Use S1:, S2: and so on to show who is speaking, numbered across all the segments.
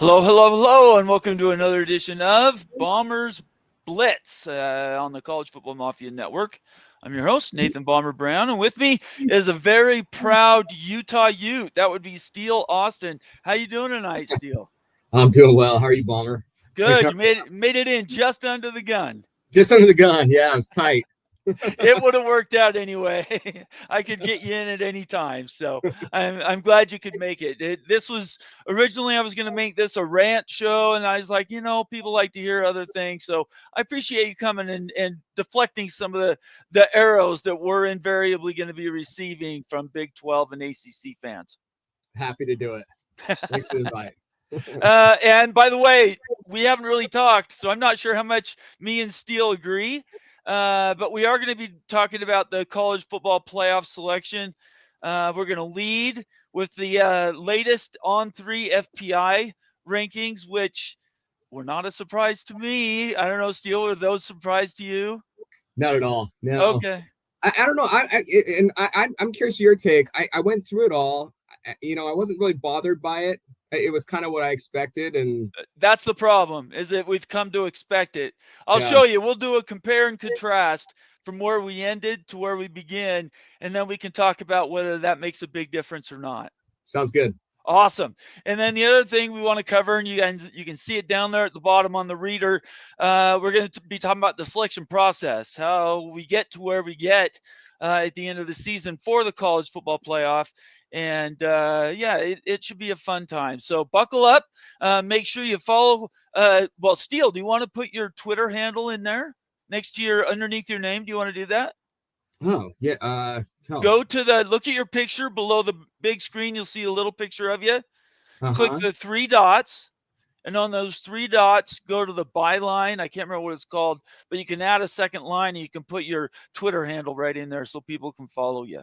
S1: Hello, hello, hello, and welcome to another edition of Bombers Blitz on the College Football Mafia Network. I'm your host, Nathan Bomber Brown, and with me is a very proud Utah Ute. That would be Steele Austin. How you doing tonight, Steele?
S2: I'm doing well. How are you, Bomber?
S1: Good. You made it in just under the gun.
S2: Just under the gun. Yeah, it was tight.
S1: It would have worked out anyway. I could get you in at any time, so I'm glad you could make it. This was originally I was going to make this a rant show, and I was like, people like to hear other things, so I appreciate you coming and deflecting some of the arrows that we're invariably going to be receiving from Big 12 and ACC fans.
S2: Happy to do it. Thanks for the invite.
S1: And by the way, we haven't really talked, so I'm not sure how much me and Steele agree. But we are going to be talking about the college football playoff selection. We're going to lead with the latest On3 FPI rankings, which were not a surprise to me. I don't know, Steele, were those surprise to you?
S2: Not at all. No.
S1: Okay.
S2: I don't know. I'm curious to your take. I went through it all. I wasn't really bothered by it. It was kind of what I expected, and
S1: that's the problem, is that we've come to expect it. I'll show you. We'll do a compare and contrast from where we ended to where we begin, and then we can talk about whether that makes a big difference or not.
S2: Sounds good.
S1: Awesome. And then the other thing we want to cover, and you can see it down there at the bottom on the reader, we're going to be talking about the selection process, how we get to where we get at the end of the season for the college football playoff. And it should be a fun time. So buckle up. Make sure you follow. Steele, do you want to put your Twitter handle in there underneath your name? Do you want to do that?
S2: Oh, yeah.
S1: Go to look at your picture below the big screen. You'll see a little picture of you. Click the three dots. And on those three dots, go to the byline. I can't remember what it's called, but you can add a second line and you can put your Twitter handle right in there so people can follow you.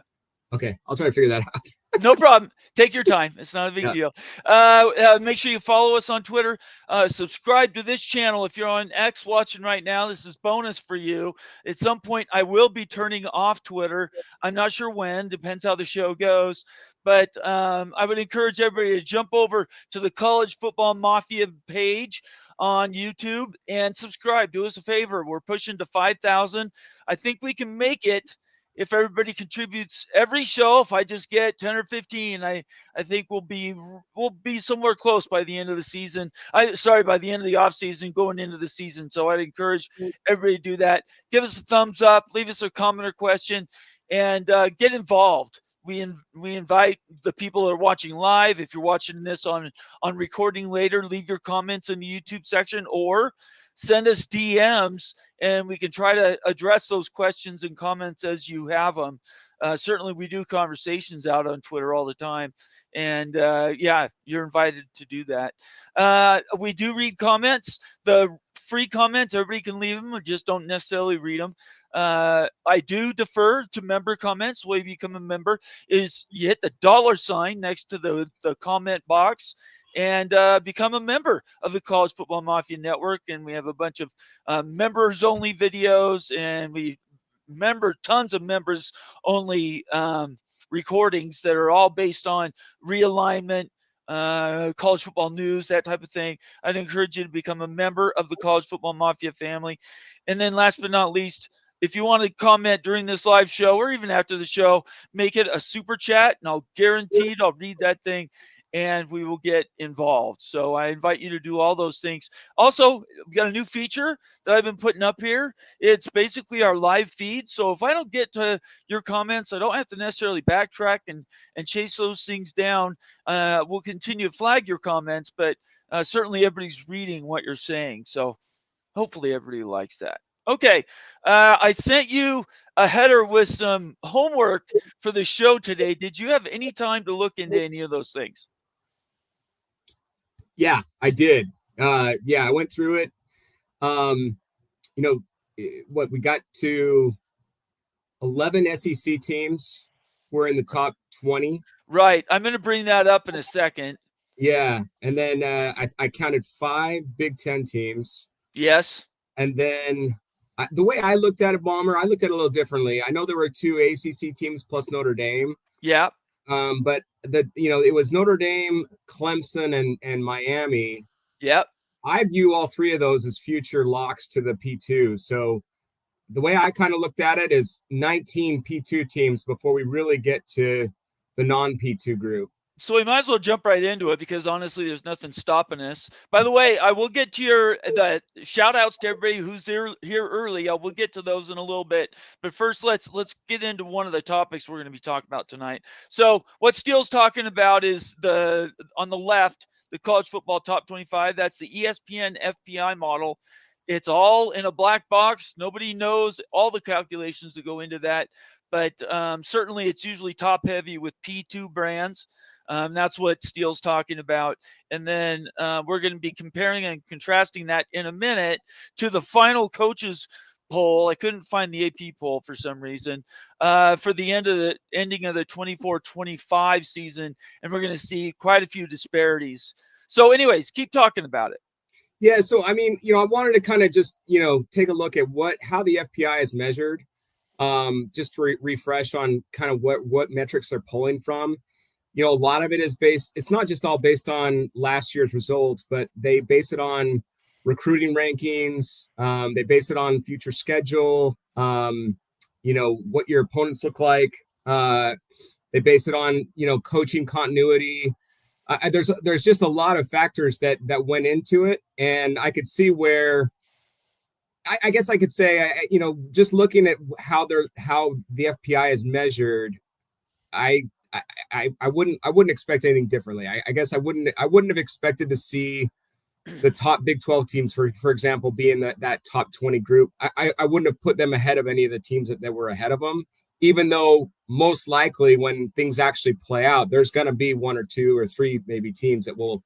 S2: Okay, I'll try to figure that out.
S1: No problem. Take your time. It's not a big deal. Make sure you follow us on Twitter. Subscribe to this channel. If you're on X watching right now, this is bonus for you. At some point, I will be turning off Twitter. I'm not sure when. Depends how the show goes. But I would encourage everybody to jump over to the College Football Mafia page on YouTube and subscribe. Do us a favor. We're pushing to 5,000. I think we can make it. If everybody contributes every show, if I just get 10 or 15, I think we'll be somewhere close by the end of the season. By the end of the off season, going into the season. So I'd encourage everybody to do that. Give us a thumbs up, leave us a comment or question, and get involved. We invite the people that are watching live. If you're watching this on recording later, leave your comments in the YouTube section or send us DMs, and we can try to address those questions and comments as you have them. Certainly, we do conversations out on Twitter all the time, and you're invited to do that. We do read comments. The free comments, everybody can leave them. I just don't necessarily read them. I do defer to member comments. The way you become a member is you hit the $sign next to the comment box and become a member of the College Football Mafia Network. And we have a bunch of members-only videos, and tons of members-only recordings that are all based on realignment, college football news, that type of thing. I'd encourage you to become a member of the College Football Mafia family. And then last but not least, if you want to comment during this live show or even after the show, make it a super chat, and I'll read that thing, and we will get involved. So I invite you to do all those things. Also, we got a new feature that I've been putting up here. It's basically our live feed. So if I don't get to your comments, I don't have to necessarily backtrack and chase those things down. We'll continue to flag your comments, but certainly everybody's reading what you're saying. So hopefully everybody likes that. Okay, I sent you a header with some homework for the show today. Did you have any time to look into any of those things?
S2: Yeah, I did. I went through it. We got to 11 SEC teams were in the top 20.
S1: Right. I'm going to bring that up in a second.
S2: Yeah. And then I counted 5 Big Ten teams.
S1: Yes.
S2: And then the way I looked at it, Bomber, I looked at it a little differently. I know there were 2 ACC teams plus Notre Dame.
S1: Yeah.
S2: But it was Notre Dame, Clemson, and Miami.
S1: Yep.
S2: I view all three of those as future locks to the P2. So the way I kind of looked at it is 19 P2 teams before we really get to the non-P2 group.
S1: So we might as well jump right into it because honestly, there's nothing stopping us. By the way, I will get to the shout outs to everybody who's here early. I will get to those in a little bit. But first, let's get into one of the topics we're going to be talking about tonight. So what Steele's talking about is on the left, the college football top 25. That's the ESPN FPI model. It's all in a black box. Nobody knows all the calculations that go into that. But certainly it's usually top heavy with P2 brands. That's what Steele's talking about. And then we're going to be comparing and contrasting that in a minute to the final coaches poll. I couldn't find the AP poll for some reason for the ending of the 24-25 season. And we're going to see quite a few disparities. So anyways, keep talking about it.
S2: Yeah. So, I mean, I wanted to kind of just, take a look at how the FPI is measured, just to refresh on kind of what metrics they're pulling from. A lot of it is it's not just all based on last year's results, but they base it on recruiting rankings. They base it on future schedule, what your opponents look like. They base it on, coaching continuity. There's just a lot of factors that went into it. And I could see where, I guess I could say, just looking at how the FPI is measured, I wouldn't expect anything differently. I guess I wouldn't have expected to see the top Big 12 teams, for example, be in that top 20 group. I wouldn't have put them ahead of any of the teams that were ahead of them, even though most likely when things actually play out, there's going to be one or two or three maybe teams that will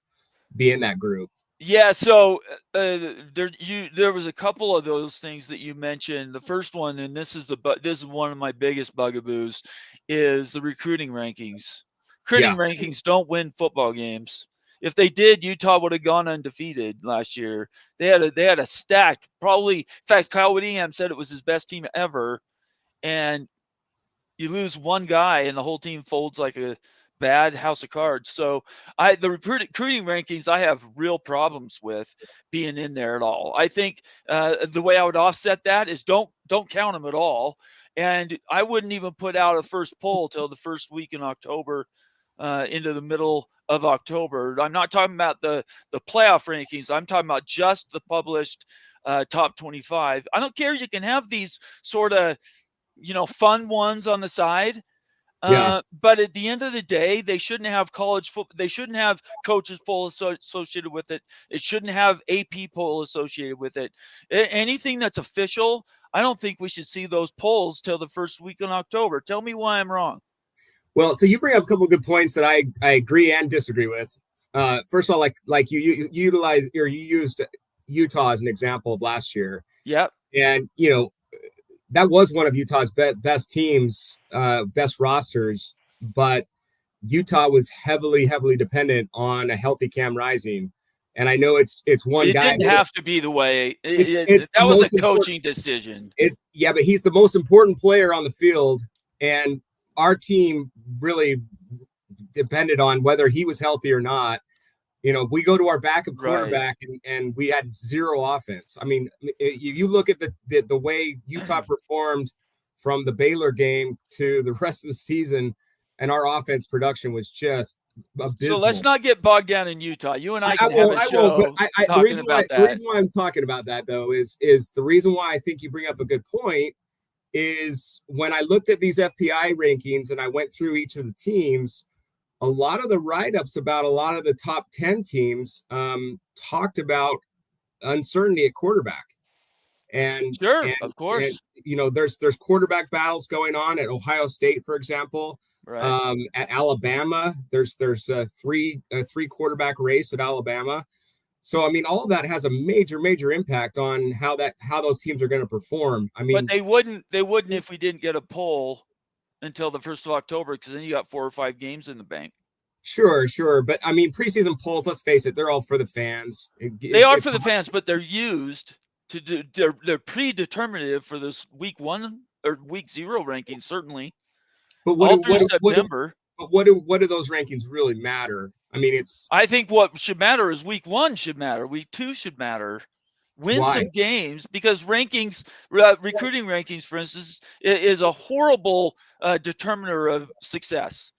S2: be in that group.
S1: Yeah, so there was a couple of those things that you mentioned. The first one, and this is one of my biggest bugaboos, is the recruiting rankings. Recruiting rankings don't win football games. If they did, Utah would have gone undefeated last year. They had a stacked, probably. In fact, Kyle Whittingham said it was his best team ever, and you lose one guy, and the whole team folds like a bad house of cards. So the recruiting rankings, I have real problems with being in there at all. I think the way I would offset that is don't count them at all. And I wouldn't even put out a first poll till the first week in October, into the middle of October. I'm not talking about the playoff rankings. I'm talking about just the published top 25. I don't care. You can have these sort of, fun ones on the side. But at the end of the day, they shouldn't have college football. They shouldn't have coaches poll associated with it. It shouldn't have AP poll associated with it. Anything that's official, I don't think we should see those polls till the first week in October. Tell me why I'm wrong.
S2: Well, so you bring up a couple of good points that I agree and disagree with. First of all, like you used Utah as an example of last year.
S1: Yep.
S2: And that was one of Utah's best teams, best rosters, but Utah was heavily dependent on a healthy Cam Rising. And I know it's one guy.
S1: It didn't have to be the way. That was a coaching decision.
S2: But he's the most important player on the field, and our team really depended on whether he was healthy or not. We go to our backup quarterback, and we had zero offense. I mean, you look at the way Utah performed from the Baylor game to the rest of the season, and our offense production was just abysmal.
S1: So let's not get bogged down in Utah. You and I can have a show talking about that.
S2: The reason why I'm talking about that, though, is the reason why I think you bring up a good point is when I looked at these FPI rankings and I went through each of the teams, a lot of the write-ups about a lot of the top 10 teams talked about uncertainty at quarterback. And
S1: of course,
S2: there's quarterback battles going on at Ohio State, for example.
S1: Right.
S2: At Alabama, there's a three quarterback race at Alabama. So, I mean, all of that has a major impact on how those teams are going to perform. I mean,
S1: but they wouldn't if we didn't get a poll until the 1st of October, because then you got 4 or 5 games in the bank.
S2: Sure. But I mean, preseason polls, let's face it, they're all for the fans.
S1: They are for the fans, but they're used to do, they're predeterminative for this week 1 or week 0 ranking, certainly.
S2: But
S1: all through September.
S2: what do those rankings really matter? I mean,
S1: I think what should matter is week 1 should matter. Week 2 should matter. Win
S2: why?
S1: some games, because rankings, recruiting rankings, for instance, is a horrible determiner of success.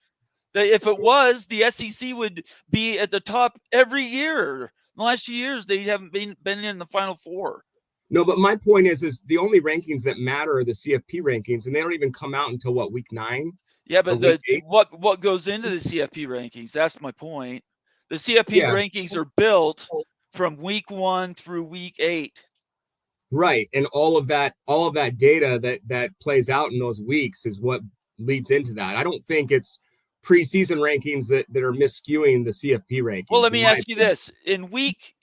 S1: If it was, the SEC would be at the top every year. In the last few years, they haven't been in the Final Four.
S2: No, but my point is the only rankings that matter are the CFP rankings, and they don't even come out until what, week 9?
S1: Yeah, but
S2: week 8?
S1: what goes into the CFP rankings? That's my point. The CFP rankings are built from week 1 through week 8.
S2: Right, and all of that data that plays out in those weeks is what leads into that. I don't think it's preseason rankings that are misskewing the CFP rankings.
S1: Well, let me ask you this: in week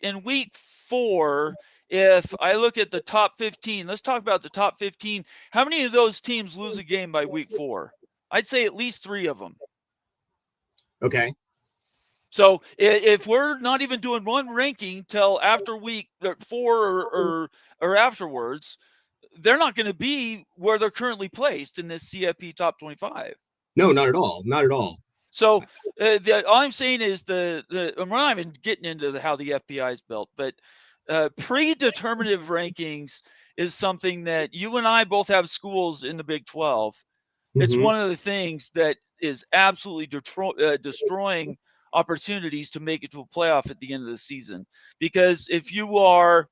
S1: 4, if I look at the top 15, let's talk about the top 15. How many of those teams lose a game by week 4? I'd say at least 3 of them.
S2: Okay.
S1: So if we're not even doing one ranking till after week 4 or afterwards, they're not going to be where they're currently placed in this CFP top 25.
S2: No, not at all. Not at all.
S1: So all I'm saying is we're not even getting into how the FPI is built, but predeterminative rankings is something that you and I both have schools in the Big 12. It's one of the things that is absolutely destroying opportunities to make it to a playoff at the end of the season. Because if you are,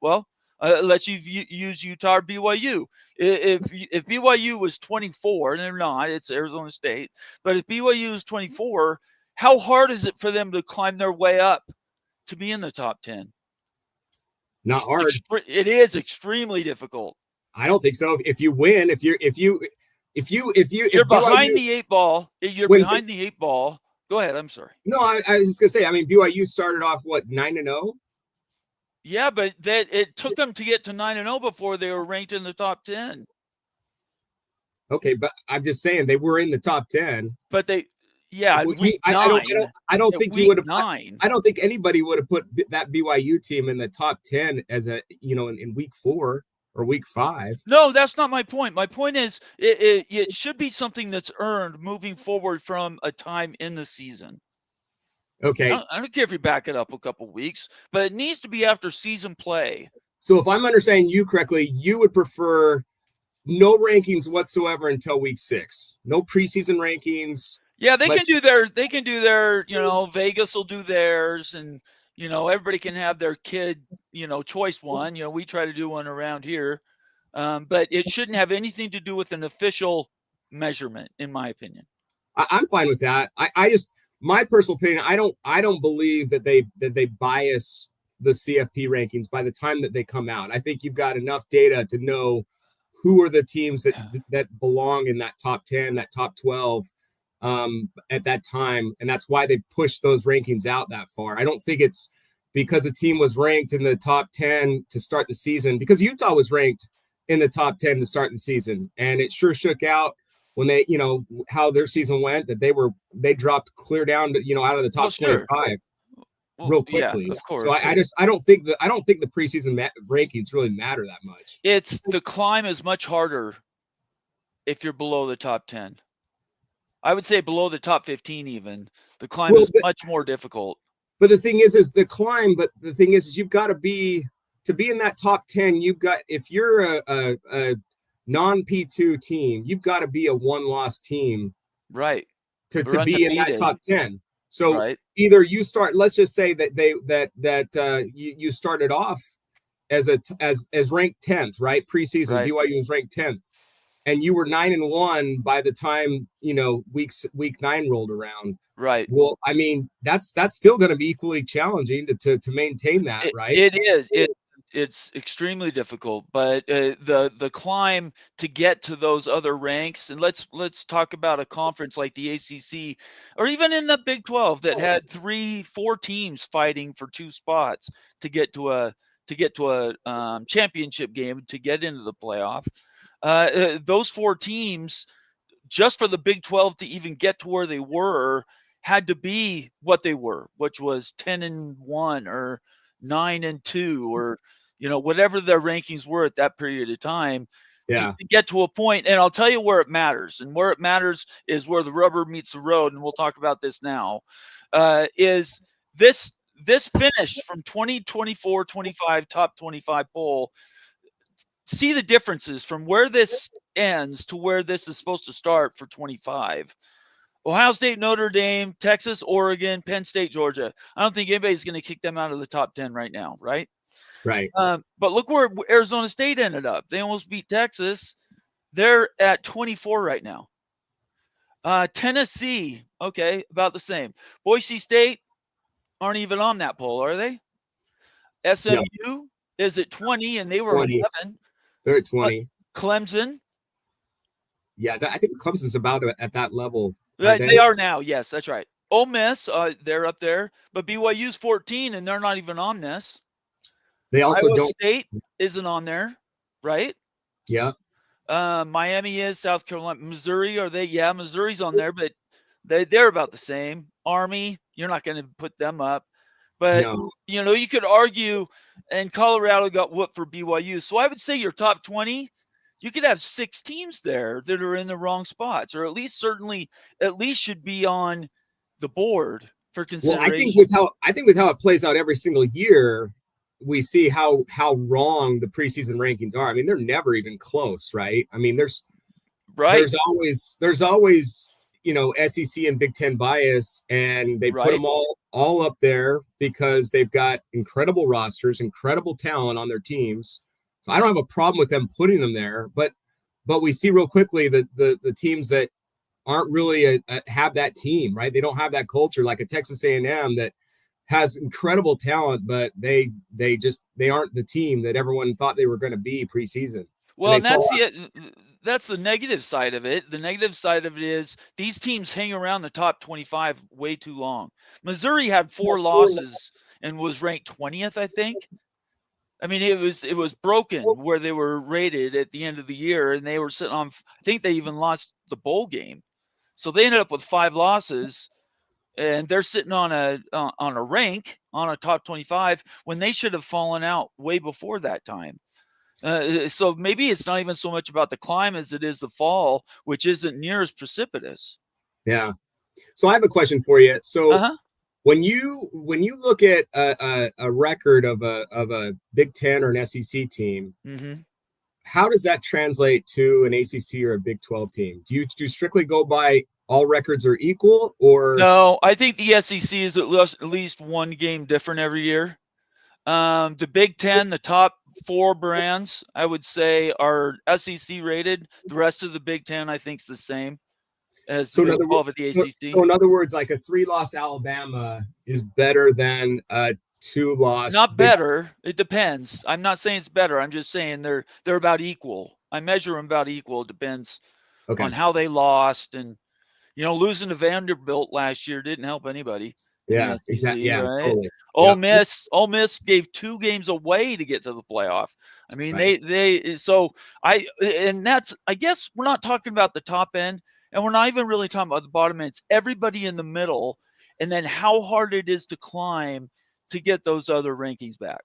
S1: let's use Utah or BYU. If BYU was 24, and they're not, it's Arizona State. But if BYU is 24, how hard is it for them to climb their way up to be in the top 10?
S2: Not hard.
S1: It is extremely difficult.
S2: I don't think so. If you win, if you're
S1: behind the 8 ball, behind the 8 ball. Go ahead. I'm sorry.
S2: No, I was just gonna say. I mean, BYU started off what, 9-0.
S1: Yeah, but it took them to get to 9-0 before they were ranked in the top 10.
S2: Okay, but I'm just saying they were in the top 10.
S1: But week 9.
S2: I don't think you would have.
S1: 9.
S2: I don't think anybody would have put that BYU team in the top 10 as in week 4 or week 5.
S1: No, that's not my point. My point is it should be something that's earned moving forward from a time in the season.
S2: Okay.
S1: I don't care if you back it up a couple weeks, but it needs to be after season play.
S2: So if I'm understanding you correctly, you would prefer no rankings whatsoever until week 6. No preseason rankings.
S1: Yeah, they can do their, Vegas will do theirs, and, everybody can have their kid, choice one. We try to do one around here. But it shouldn't have anything to do with an official measurement, in my opinion.
S2: I'm fine with that. I just, my personal opinion, I don't believe that they bias the CFP rankings by the time that they come out. I think you've got enough data to know who are the teams that belong in that top 10, that top 12 at that time. And that's why they pushed those rankings out that far. I don't think it's because a team was ranked in the top 10 to start the season, because Utah was ranked in the top 10 to start the season. And it sure shook out when they, how their season went, that they dropped clear down to, out of the top 25 real quickly.
S1: Yeah, of course.
S2: So I don't think the preseason rankings really matter that much.
S1: It's the climb is much harder if you're below the top 10. I would say below the top 15 even. The climb is much more difficult.
S2: But the thing is the climb, but the thing is you've got to be in that top 10, if you're a non-P2 team, you've got to be a one-loss team.
S1: Right.
S2: To be in that top 10. So either you start, let's just say that you started off as ranked 10th, right? Preseason, right. BYU was ranked 10th, and you were 9-1 by the time week 9 rolled around.
S1: Right.
S2: Well, I mean, that's still going to be equally challenging to maintain that, right?
S1: It is. It's extremely difficult, but the climb to get to those other ranks, and let's talk about a conference like the ACC, or even in the Big 12 that had 3-4 teams fighting for 2 spots to get to a championship game to get into the playoff. Those 4 teams, just for the Big 12 to even get to where they were, had to be what they were, which was 10-1 or 9-2 or whatever their rankings were at that period of time.
S2: Yeah.
S1: to get to a point. And I'll tell you where it matters. And where it matters is where the rubber meets the road. And we'll talk about this now. Is this finish from 2024-25 top 25 poll. See the differences from where this ends to where this is supposed to start for 25. Ohio State, Notre Dame, Texas, Oregon, Penn State, Georgia. I don't think anybody's going to kick them out of the top 10 right now, right?
S2: Right.
S1: But look where Arizona State ended up. They almost beat Texas. They're at 24 right now. Tennessee, okay, about the same. Boise State aren't even on that poll, are they? SMU is at 20, and they were
S2: 20.
S1: 11.
S2: They're at 20.
S1: Clemson.
S2: Yeah, I think Clemson's about at that level.
S1: They are now. Yes, that's right. Ole Miss, they're up there, but BYU's 14, and they're not even on this.
S2: They also
S1: Iowa
S2: don't.
S1: State isn't on there, right?
S2: Yeah.
S1: Miami is. South Carolina, Missouri, are they? Yeah, Missouri's on there, but they're about the same. Army, you're not going to put them up. But,
S2: No.
S1: you could argue, and Colorado got whooped for BYU. So I would say your top 20, you could have 6 teams there that are in the wrong spots, or at least should be on the board for consideration.
S2: Well, I think with how it plays out every single year, we see how wrong the preseason rankings are. I mean, they're never even close, right? I mean, there's always SEC and Big Ten bias, and they put them all up there because they've got incredible rosters, incredible talent on their teams. So I don't have a problem with them putting them there, but we see real quickly that the teams that aren't really have that team, right? They don't have that culture, like a Texas A&M that has incredible talent, but they aren't the team that everyone thought they were going to be preseason.
S1: Well, and that's the negative side of it. The negative side of it is these teams hang around the top 25 way too long. Missouri had 4 losses and was ranked 20th, I think. I mean, it was broken where they were rated at the end of the year, and they were sitting on, I think they even lost the bowl game. So they ended up with 5 losses, and they're sitting on a rank, on a top 25, when they should have fallen out way before that time. So maybe it's not even so much about the climb as it is the fall, which isn't near as precipitous.
S2: Yeah. So I have a question for you. So when you look at a record of a Big Ten or an SEC team, how does that translate to an ACC or a Big 12 team? Do you strictly go by all records are equal, or
S1: no? I think the SEC is at least one game different every year. The Big Ten, the top 4 brands, I would say, are SEC rated. The rest of the Big Ten, I think, is the same as the Big 12 of the ACC.
S2: So in other words, like a 3-loss Alabama is better than a 2-loss.
S1: Not better. It depends. I'm not saying it's better. I'm just saying they're about equal. I measure them about equal. It depends on how they lost, and losing to Vanderbilt last year didn't help anybody.
S2: Yeah,
S1: exactly.
S2: Yeah,
S1: right?
S2: Totally.
S1: Ole Miss gave 2 games away to get to the playoff. I mean, I guess we're not talking about the top end, and we're not even really talking about the bottom end. It's everybody in the middle, and then how hard it is to climb to get those other rankings back.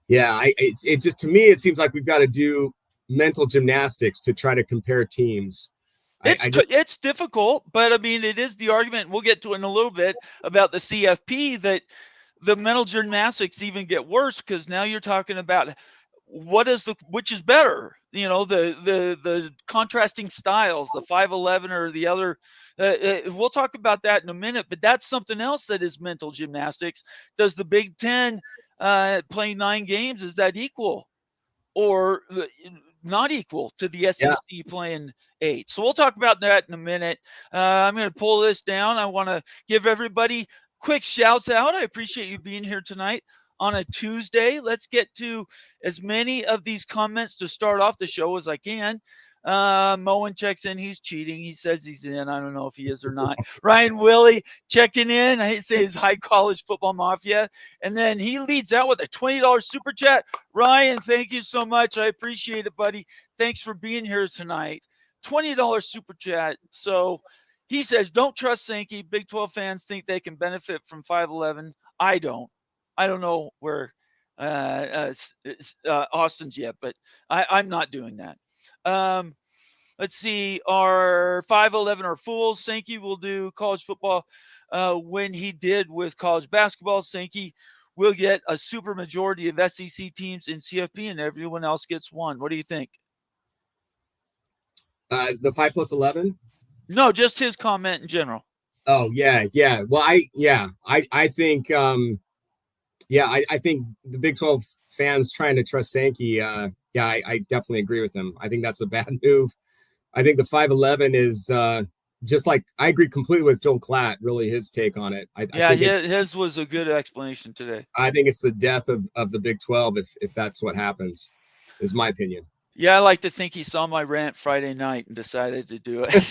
S2: Yeah, it just, to me, it seems like we've got to do mental gymnastics to try to compare teams.
S1: It's difficult, but I mean, it is the argument we'll get to in a little bit about the CFP that the mental gymnastics even get worse, because now you're talking about which is better, the contrasting styles, the 5'11" or the other. We'll talk about that in a minute, but that's something else that is mental gymnastics. Does the Big Ten play 9 games? Is that equal or not equal to the SEC playing 8? So we'll talk about that in a minute. I'm going to pull this down. I want to give everybody quick shouts out. I appreciate you being here tonight on a Tuesday. Let's get to as many of these comments to start off the show as I can. Moen checks in. He's cheating. He says he's in. I don't know if he is or not. Ryan Willie checking in. I say his high college football mafia. And then he leads out with a $20 super chat. Ryan, thank you so much. I appreciate it, buddy. Thanks for being here tonight. $20 super chat. So he says, don't trust Sankey. Big 12 fans think they can benefit from 5'11". I don't know where Austin's yet, but I'm not doing that. Let's see. Our 511 are fools. Sankey will do college football when he did with college basketball. Sankey will get a super majority of SEC teams in CFP, and everyone else gets one. What do you think?
S2: The 5+11.
S1: No, just his comment in general.
S2: Oh yeah. Well, I think I think the Big 12 fans trying to trust Sankey. I definitely agree with him. I think that's a bad move. I think the 511 is just like, I agree completely with Joel Klatt, really his take on it. I think
S1: his was a good explanation today.
S2: I think it's the death of the Big 12 if that's what happens, is my opinion.
S1: Yeah, I like to think he saw my rant Friday night and decided to do it.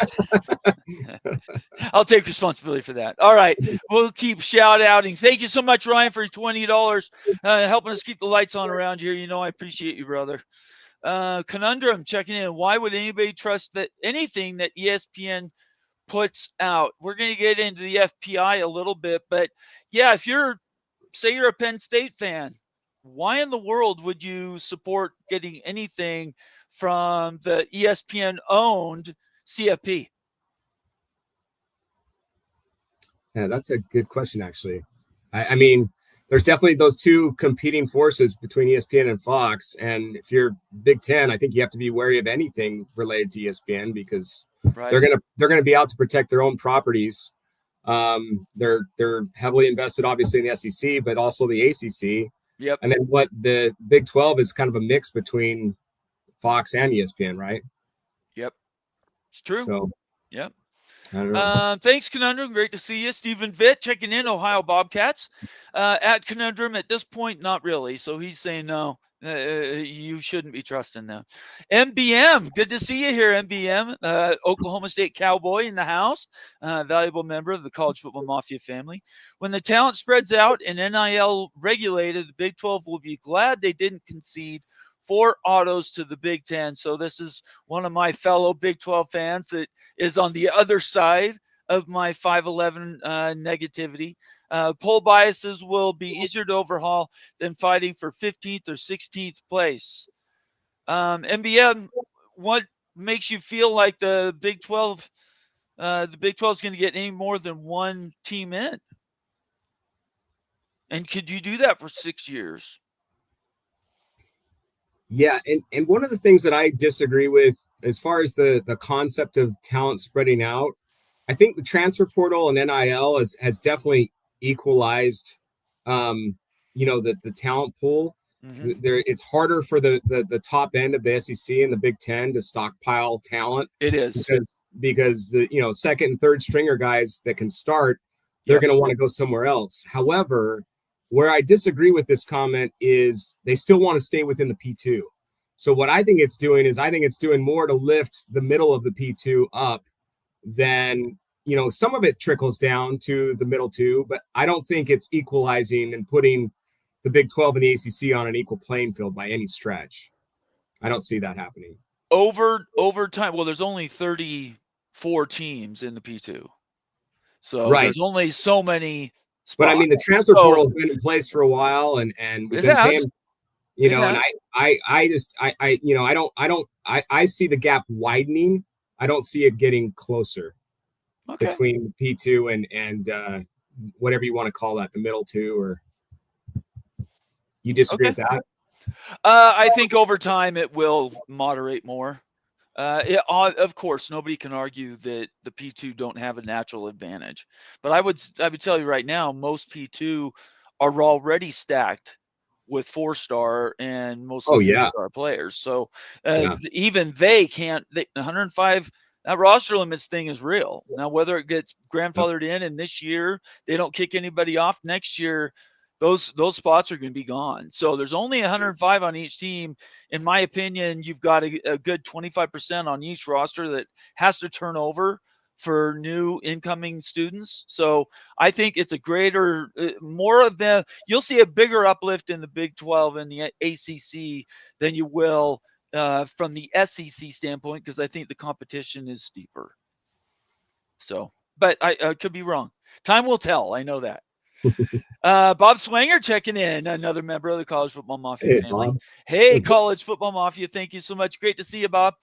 S1: I'll take responsibility for that. All right, we'll keep shout outing. Thank you so much, Ryan, for your $20, helping us keep the lights on around here. You know I appreciate you, brother. Conundrum checking in. Why would anybody trust that anything that ESPN puts out? We're going to get into the FPI a little bit, but yeah, if say you're a Penn State fan, why in the world would you support getting anything from the ESPN owned CFP?
S2: Yeah, that's a good question, actually. I mean, there's definitely those two competing forces between ESPN and Fox. And if you're Big Ten, I think you have to be wary of anything related to ESPN, because they're gonna be out to protect their own properties. They're heavily invested, obviously, in the SEC, but also the ACC.
S1: Yep.
S2: And then what the Big 12 is kind of a mix between Fox and ESPN, right?
S1: Yep. It's true.
S2: So,
S1: yep.
S2: I don't know.
S1: Thanks, Conundrum. Great to see you. Stephen Vitt checking in, Ohio Bobcats. At Conundrum, at this point, not really. So he's saying no. You shouldn't be trusting them. MBM, good to see you here, MBM. Oklahoma State Cowboy in the house, valuable member of the College Football Mafia family. When the talent spreads out and NIL regulated, the Big 12 will be glad they didn't concede 4 autos to the Big 10. So this is one of my fellow Big 12 fans that is on the other side of my 511 negativity. Poll biases will be easier to overhaul than fighting for 15th or 16th place. MBM, what makes you feel like the Big 12 is going to get any more than one team in? And could you do that for 6 years?
S2: Yeah, and one of the things that I disagree with as far as the concept of talent spreading out, I think the transfer portal and NIL has definitely equalized, the talent pool. Mm-hmm. It's harder for the top end of the SEC and the Big Ten to stockpile talent.
S1: It is
S2: because the second and third stringer guys that can start, they're going to want to go somewhere else. However, where I disagree with this comment is they still want to stay within the P2. So what I think it's doing is it's doing more to lift the middle of the P2 up than, some of it trickles down to the middle two, but I don't think it's equalizing and putting the Big 12 and the ACC on an equal playing field by any stretch. I don't see that happening.
S1: Over time. Well, there's only 34 teams in the P2. So there's only so many spots.
S2: But I mean, the transfer portal has been in place for a while, and we've been paying, and I see the gap widening. I don't see it getting closer between P2 and whatever you want to call that, the middle two, or you disagree with that?
S1: I think over time it will moderate more. Of course, nobody can argue that the P2 don't have a natural advantage, but I would tell you right now, most P2 are already stacked with 4-star and mostly 3-star players. So even they can't. 105. That roster limits thing is real. Now, whether it gets grandfathered in, and this year they don't kick anybody off, next year those spots are going to be gone. So there's only 105 on each team. In my opinion, you've got a good 25% on each roster that has to turn over for new incoming students. So I think it's a greater, more of them. You'll see a bigger uplift in the Big 12 and the ACC than you will from the SEC standpoint, because I think the competition is steeper. So, but I could be wrong. Time will tell. I know that. Bob Swanger checking in, another member of the College Football Mafia
S2: Hey,
S1: family.
S2: Bob.
S1: Hey, College Football Mafia, thank you so much. Great to see you, Bob.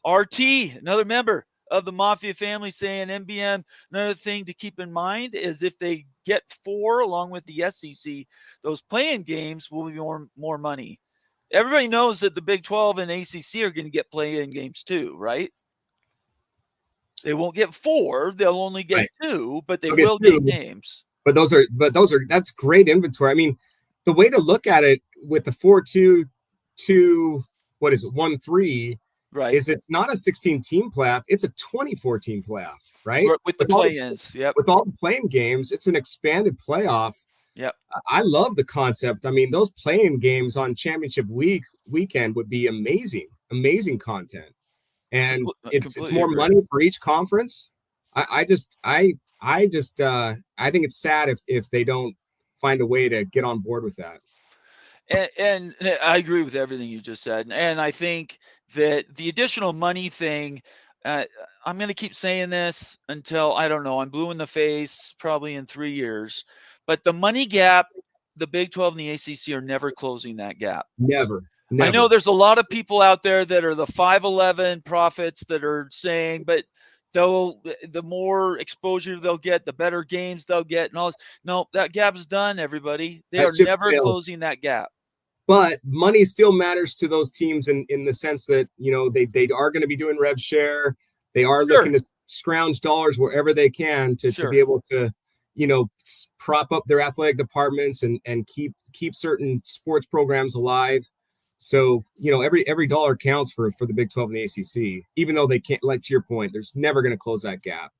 S1: RT, another member of the Mafia family, saying NBM, another thing to keep in mind is if they get 4 along with the SEC, those playing games will be more money. Everybody knows that the Big 12 and ACC are going to get play-in games too, right? They won't get 4; they'll only get 2, but they will get games.
S2: But that's great inventory. I mean, the way to look at it with the 4-2, 1-3,
S1: right,
S2: is it's not a 16-team playoff; it's a 24-team playoff, right?
S1: With the play-ins,
S2: with all the playing games, it's an expanded playoff.
S1: Yep.
S2: I love the concept. I mean, those playing games on championship weekend would be amazing content, and it's more money for each conference. I think it's sad if they don't find a way to get on board with that.
S1: And I agree with everything you just said. And I think that the additional money thing, I'm going to keep saying this until, I don't know, I'm blue in the face probably in 3 years. But the money gap, the Big 12 and the ACC are never closing that gap.
S2: Never.
S1: I know there's a lot of people out there that are the 511 prophets that are saying, but the more exposure they'll get, the better games they'll get, and all this. No, that gap is done, everybody. They are never closing that gap.
S2: But money still matters to those teams in the sense that, they are going to be doing rev share. They are looking to scrounge dollars wherever they can to be able to, prop up their athletic departments and keep certain sports programs alive. So, every dollar counts for the Big 12 and the ACC, even though they can't, like to your point, there's never going to close that gap.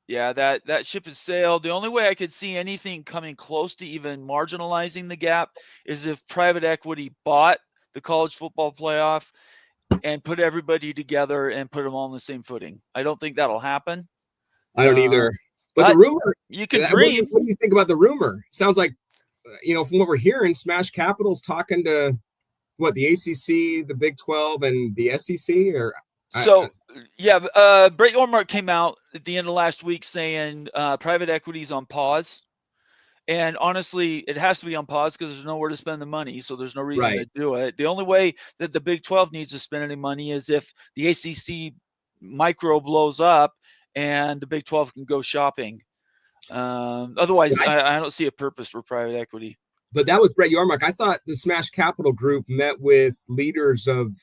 S1: Yeah, that ship has sailed. The only way I could see anything coming close to even marginalizing the gap is if private equity bought the college football playoff and put everybody together and put them all on the same footing. I don't think that'll happen.
S2: I don't either. But the rumor,
S1: you can dream.
S2: What do you think about the rumor? Sounds like, from what we're hearing, Smash Capital's talking to the ACC, the Big 12, and the SEC, or
S1: Brett Yormark came out at the end of last week saying private equity's on pause. And honestly, it has to be on pause because there's nowhere to spend the money. So there's no reason to do it. The only way that the Big 12 needs to spend any money is if the ACC micro blows up and the Big 12 can go shopping. Otherwise, I don't see a purpose for private equity.
S2: But that was Brett Yormark. I thought the Smash Capital Group met with leaders of.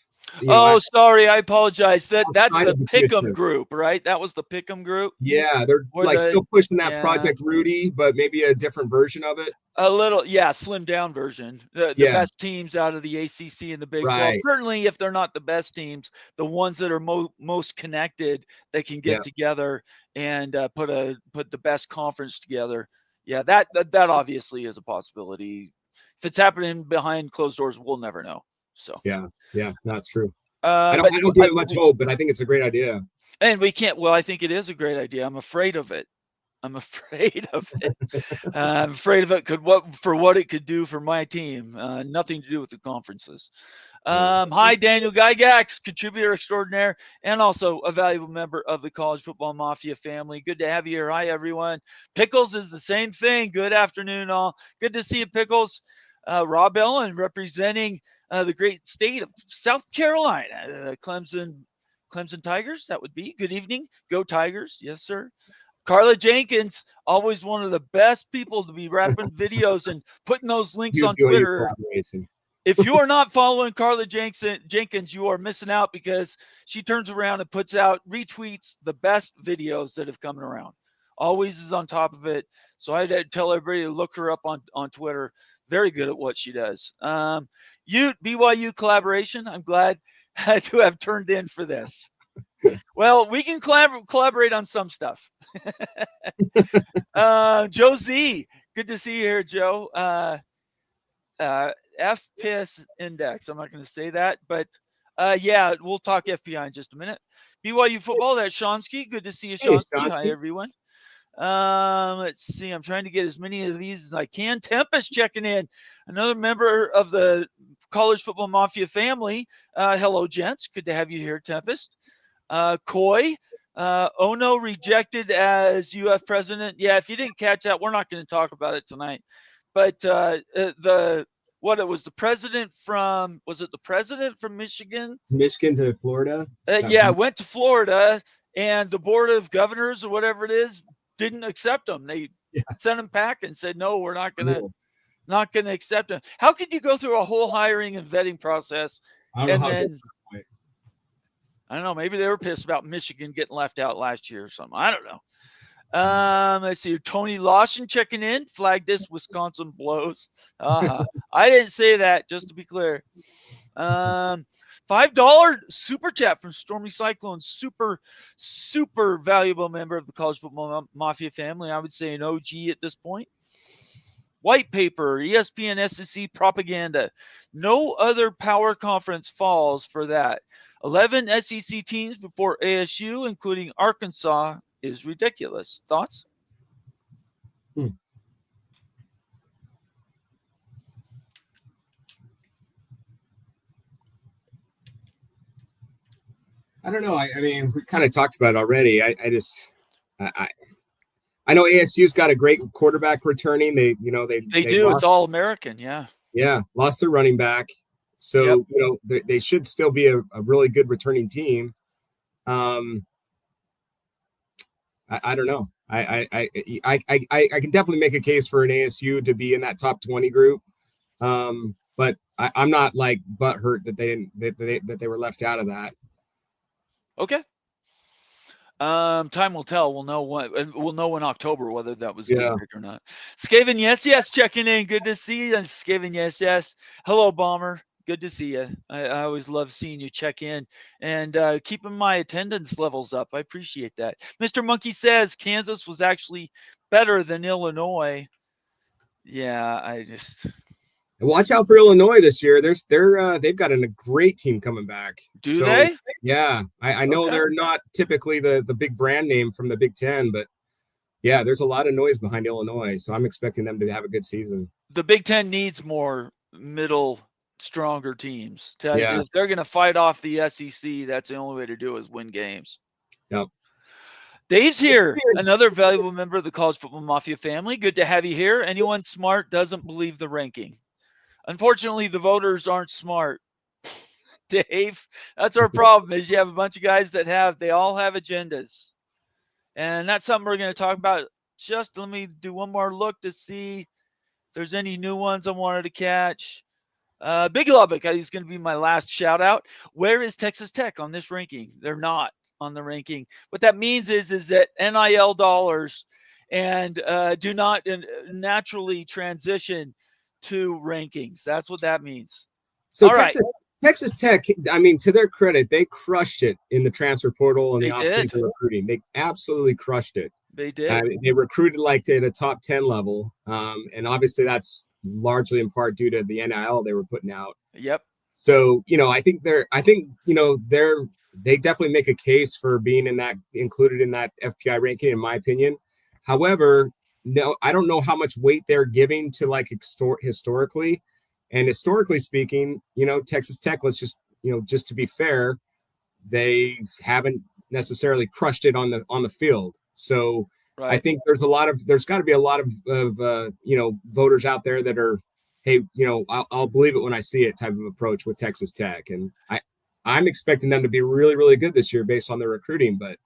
S1: Sorry, I apologize. That's the Pick'em group, right? That was the Pick'em group.
S2: Yeah, they're still pushing that Project Rudy, but maybe a different version of it.
S1: A little, slimmed down version. The best teams out of the ACC and the Big 12. Certainly, if they're not the best teams, the ones that are most connected, they can get together and put the best conference together. Yeah, that obviously is a possibility. If it's happening behind closed doors, we'll never know. So
S2: yeah, that's true. I don't give it much hope, but I think it's a great idea.
S1: And we can't. Well, I think it is a great idea. I'm afraid of it. I'm afraid of it for what it could do for my team. Nothing to do with the conferences. Hi, Daniel Gygax, contributor extraordinaire, and also a valuable member of the College Football Mafia family. Good to have you here. Hi, everyone. Pickles is the same thing. Good afternoon, all. Good to see you, Pickles. Rob Ellen representing the great state of South Carolina, Clemson Tigers. That would be. Good evening. Go Tigers. Yes, sir. Carla Jenkins, always one of the best people to be wrapping videos and putting those links on Twitter. If you are not following Carla Jenkins, you are missing out because she turns around and retweets the best videos that have come around. Always is on top of it. So I tell everybody to look her up on Twitter. Very good at what she does. BYU collaboration. I'm glad to have turned in for this. Well, we can collaborate on some stuff. Joe Z, good to see you here, Joe. FPIS index. I'm not going to say that, but we'll talk FPI in just a minute. BYU football. That's Shonsky. Good to see you, Shonsky. Hi, everyone. Let's see. I'm trying to get as many of these as I can. Tempest checking in. Another member of the College Football Mafia family. Hello, gents. Good to have you here, Tempest. Coy, Ono rejected as UF president. Yeah, if you didn't catch that, we're not going to talk about it tonight. But the president from Michigan?
S2: Michigan to Florida?
S1: Yeah, went to Florida, and the board of governors or whatever it is didn't accept him. They sent him back and said, no, we're not going to accept him. How could you go through a whole hiring and vetting process and then I don't know, maybe they were pissed about Michigan getting left out last year or something. I don't know. Let's see. Tony Lawson checking in. Flag this, Wisconsin blows. I didn't say that, just to be clear. $5 super chat from Stormy Cyclone. Super, super valuable member of the College Football Mafia family. I would say an OG at this point. White paper, ESPN SEC propaganda. No other power conference falls for that. 11 SEC teams before ASU, including Arkansas, is ridiculous. Thoughts?
S2: I don't know. I mean, we kind of talked about it already. I know ASU's got a great quarterback returning. They do.
S1: It's all American. Yeah.
S2: Yeah. Lost their running back. So, they should still be a really good returning team. I don't know. I can definitely make a case for an ASU to be in that top 20 group. But I'm not like butthurt that they were left out of that.
S1: Okay. Time will tell. We'll know in October whether that was good or not. Skaven, yes, checking in. Good to see you. Skaven, yes. Hello, Bomber. Good to see you. I always love seeing you check in and keeping my attendance levels up. I appreciate that. Mr. Monkey says Kansas was actually better than Illinois. Yeah,
S2: watch out for Illinois this year. They've got a great team coming back.
S1: Do they?
S2: Yeah, I know they're not typically the big brand name from the Big Ten, but yeah, there's a lot of noise behind Illinois, so I'm expecting them to have a good season.
S1: The Big Ten needs more middle stronger teams. If they're going to fight off the SEC, that's the only way to do it is win games.
S2: Yep.
S1: Dave's here, another valuable member of the College Football Mafia family. Good to have you here. Anyone smart doesn't believe the ranking. Unfortunately, the voters aren't smart. Dave, that's our problem is you have a bunch of guys they all have agendas. And that's something we're going to talk about. Just let me do one more look to see if there's any new ones I wanted to catch. Big Lubbock is going to be my last shout out. Where is Texas Tech on this ranking? They're not on the ranking. What that means is that NIL dollars and do not naturally transition to rankings. That's what that means.
S2: So Texas Tech, I mean, to their credit, they crushed it in the transfer portal and the offseason recruiting. They absolutely crushed it.
S1: They did.
S2: They recruited like at a top 10 level. And obviously that's largely in part due to the NIL they were putting out.
S1: Yep.
S2: So, they definitely make a case for being included in that FPI ranking, in my opinion. However, no, I don't know how much weight they're giving to like historically. And historically speaking, Texas Tech, let's just to be fair, they haven't necessarily crushed it on the field. So right. I think there's got to be a lot of voters out there that are, hey, I'll believe it when I see it type of approach with Texas Tech. And I'm expecting them to be really, really good this year based on their recruiting, but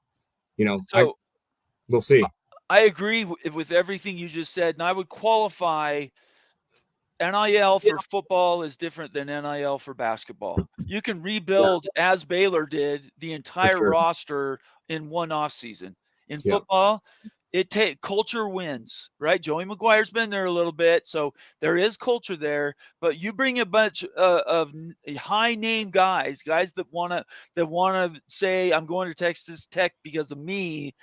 S2: we'll see.
S1: I agree with everything you just said. And I would qualify NIL for football is different than NIL for basketball. You can rebuild, as Baylor did, the entire roster in one offseason. In football, culture wins, right? Joey McGuire's been there a little bit, so there is culture there. But you bring a bunch of high-name guys that want to say, I'm going to Texas Tech because of me.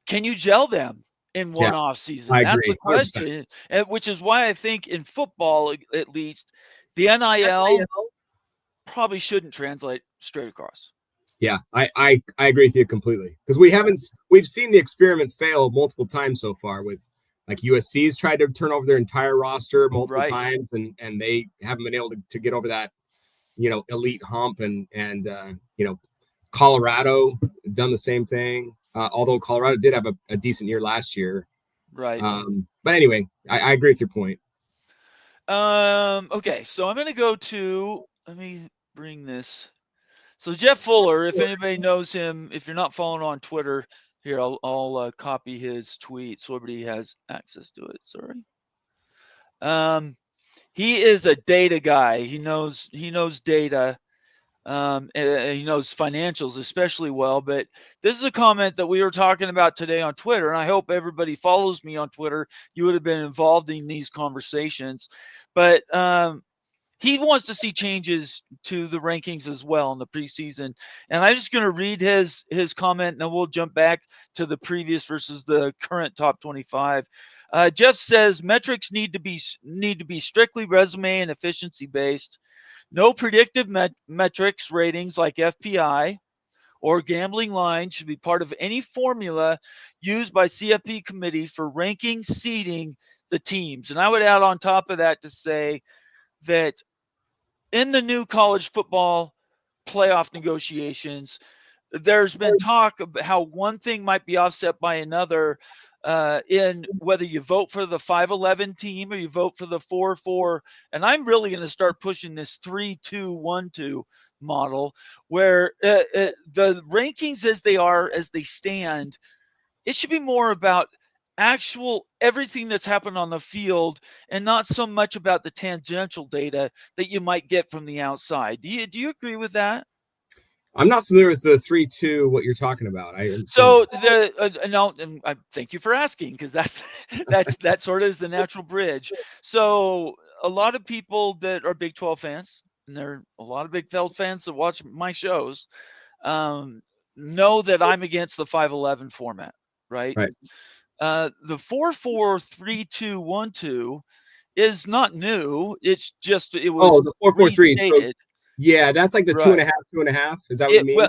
S1: Can you gel them in one off season? That's the question, which is why I think in football, at least, the NIL probably shouldn't translate straight across.
S2: Yeah, I agree with you completely because we've seen the experiment fail multiple times so far with like USC's tried to turn over their entire roster multiple times and they haven't been able to get over that, elite hump and Colorado done the same thing. although Colorado did have a decent year last year.
S1: Right.
S2: But anyway, I agree with your point.
S1: Okay, so I'm going to go to, let me bring this. So Jeff Fuller, if anybody knows him, if you're not following on Twitter, here, I'll copy his tweet so everybody has access to it. Sorry. He is a data guy. He knows data. And he knows financials especially well. But this is a comment that we were talking about today on Twitter, and I hope everybody follows me on Twitter. You would have been involved in these conversations. But he wants to see changes to the rankings as well in the preseason. And I'm just going to read his comment, and then we'll jump back to the previous versus the current top 25. Jeff says metrics need to be strictly resume and efficiency based. No predictive metrics ratings like FPI or gambling lines should be part of any formula used by CFP committee for ranking, seeding the teams. And I would add on top of that to say that in the new college football playoff negotiations, there's been talk about how one thing might be offset by another in whether you vote for the 5-11 team or you vote for the 4-4. And I'm really going to start pushing this 3-2-1-2 model where the rankings as they stand, it should be more about actual everything that's happened on the field and not so much about the tangential data that you might get from the outside. Do you agree with that?
S2: I'm not familiar with the 3-2, what you're talking about.
S1: Thank you for asking, because that sort of is the natural bridge. So a lot of people that are Big 12 fans, and there are a lot of Big 12 fans that watch my shows, know that I'm against the 5-11 format, right?
S2: Right.
S1: The 4-4-3-2-1-2 is not new. It's just it was
S2: the 4-4-3.
S1: restated.
S2: Yeah, that's like the right. 2.5. Is that what you mean?
S1: You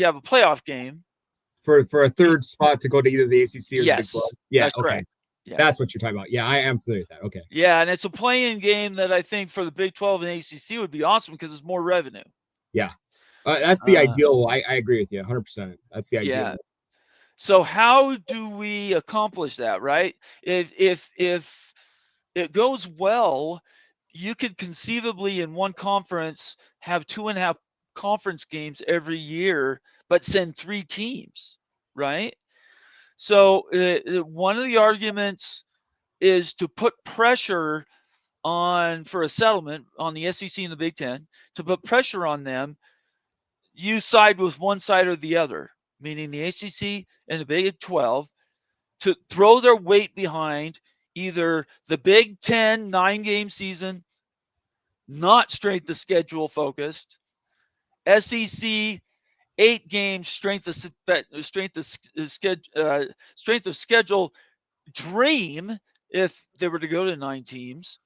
S1: have a playoff game
S2: for a third spot to go to either the ACC or the Big 12. Yeah, okay. Correct. Yeah. That's what you're talking about. Yeah, I am familiar with that. Okay.
S1: Yeah, and it's a play-in game that I think for the Big 12 and ACC would be awesome because it's more revenue.
S2: Yeah, that's the ideal. I agree with you 100%. That's the ideal.
S1: Yeah. So how do we accomplish that, right? If it goes well, you could conceivably in one conference have 2.5 conference games every year, but send 3 teams, right? So one of the arguments is to put pressure for a settlement on the SEC and the Big Ten, to put pressure on them. You side with one side or the other, meaning the ACC and the Big 12, to throw their weight behind either the Big 10 9-game season, not strength of schedule focused, SEC 8 games strength of schedule dream if they were to go to 9 teams.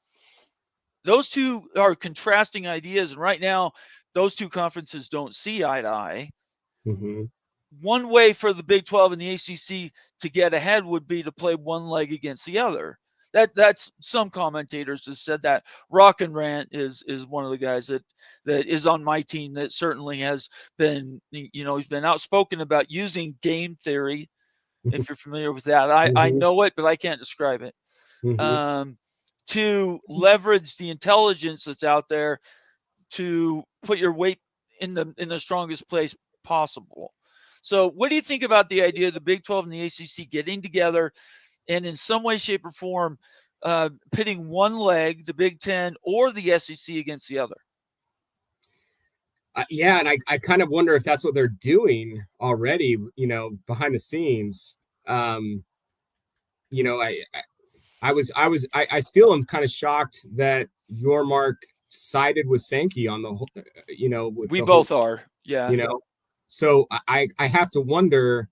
S1: Those two are contrasting ideas, and right now those two conferences don't see eye to eye.
S2: Mm-hmm.
S1: One way for the Big 12 and the ACC to get ahead would be to play one leg against the other. That's some commentators have said that. Rock and Rant is one of the guys that is on my team that certainly has been, he's been outspoken about using game theory. If you're familiar with that, I know it, but I can't describe it. Mm-hmm. To leverage the intelligence that's out there to put your weight in the strongest place possible. So what do you think about the idea of the Big 12 and the ACC getting together and in some way, shape, or form pitting one leg, the Big 10 or the SEC, against the other?
S2: Yeah, and I kind of wonder if that's what they're doing already, behind the scenes. I still am kind of shocked that your Mark sided with Sankey on the whole,
S1: we both are. Yeah.
S2: So I have to wonder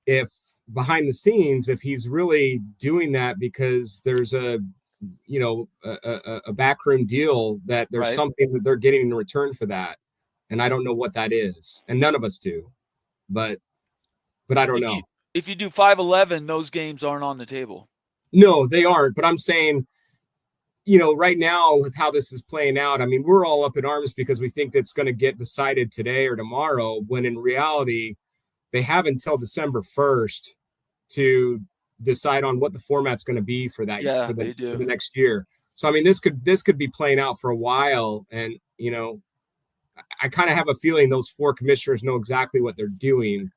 S2: if behind the scenes, if he's really doing that because there's a backroom deal that there's something that they're getting in return for that. And I don't know what that is. And none of us do, but I don't know.
S1: If you do 5-11, those games aren't on the table.
S2: No, they aren't. But I'm saying, right now with how this is playing out, I mean, we're all up in arms because we think that's going to get decided today or tomorrow, when in reality, they have until December 1st to decide on what the format's going to be for that
S1: Yeah,
S2: for
S1: they
S2: the
S1: do.
S2: next year. So I mean, this could be playing out for a while, and I kind of have a feeling those 4 commissioners know exactly what they're doing,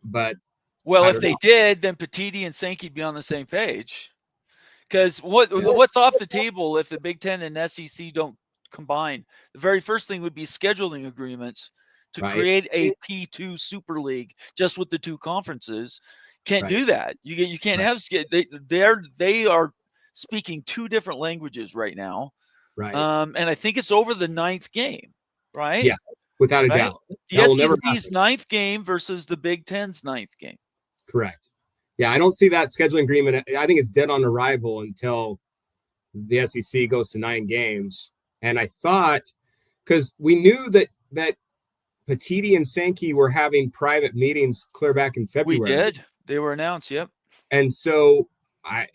S2: but
S1: Well,
S2: I
S1: if
S2: don't
S1: they
S2: know.
S1: did, then Petiti and Sankey be on the same page. Because what's off the table if the Big Ten and SEC don't combine? The very first thing would be scheduling agreements to
S2: Right,
S1: create a P2 Super League just with the 2 conferences. Can't
S2: right,
S1: do that. You can't
S2: right,
S1: have they are speaking 2 different languages right now.
S2: right.
S1: And I think it's over the 9th game, right?
S2: Yeah, without a
S1: Right.
S2: doubt.
S1: The
S2: That will never
S1: SEC's
S2: happen.
S1: 9th game versus the Big Ten's 9th game.
S2: Correct. Yeah, I don't see that scheduling agreement. I think it's dead on arrival until the SEC goes to 9 games. And I thought, because we knew that Petiti and Sankey were having private meetings clear back in
S1: We
S2: February.
S1: did. They were announced. Yep.
S2: And so I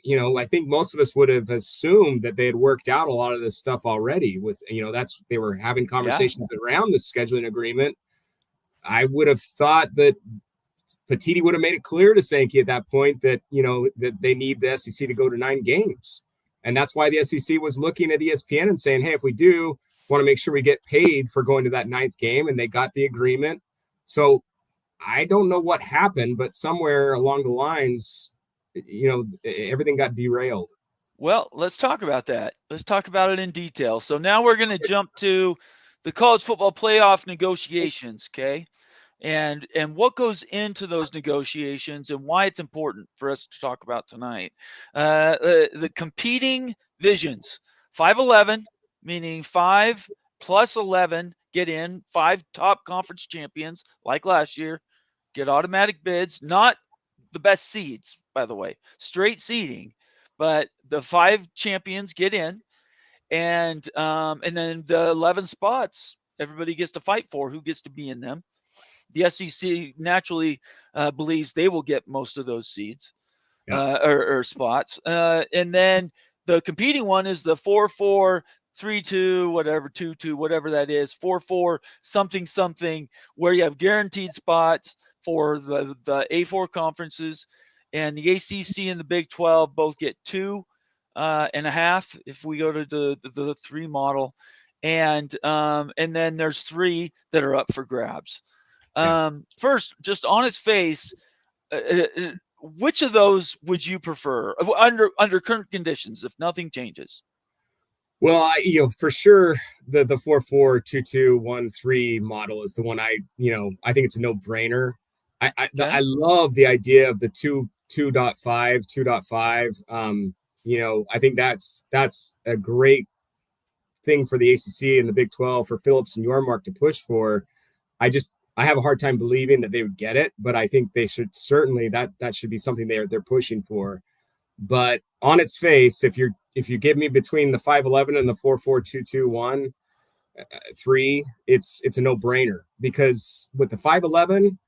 S2: think most of us would have assumed that they had worked out a lot of this stuff already with, they were having conversations around the scheduling agreement. I would have thought that Petiti would have made it clear to Sankey at that point that, that they need the SEC to go to 9 games. And that's why the SEC was looking at ESPN and saying, hey, if we do want to make sure we get paid for going to that 9th game, and they got the agreement. So I don't know what happened, but somewhere along the lines, everything got derailed.
S1: Well, let's talk about that. Let's talk about it in detail. So now we're going to jump to the college football playoff negotiations, okay? And what goes into those negotiations and why it's important for us to talk about tonight. The competing visions, 5-11, meaning 5 plus 11 get in, 5 top conference champions like last year, get automatic bids, not the best seeds, by the way, straight seeding, but the 5 champions get in, and then the 11 spots everybody gets to fight for who gets to be in them. The SEC naturally believes they will get most of those seeds
S2: Yeah.
S1: or spots. And then the competing one is the 4-4, 3-2, whatever, 2-2, whatever that is, 4-4, something, where you have guaranteed spots for the A4 conferences. And the ACC and the Big 12 both get 2.5 if we go to the 3 model. And then there's 3 that are up for grabs. First, just on its face, which of those would you prefer under current conditions if nothing changes?
S2: Well, for sure, the 4-4-2-2-1-3 model is the one I think it's a no-brainer. I love the idea of the 2.5. I think that's a great thing for the ACC and the Big 12 for Phillips and Yormark to push for. I have a hard time believing that they would get it, but I think they should certainly that should be something they're pushing for. But on its face, if you give me between the 5-11 and the 4-4-2-2-1-3, it's a no-brainer, because with the 5-11,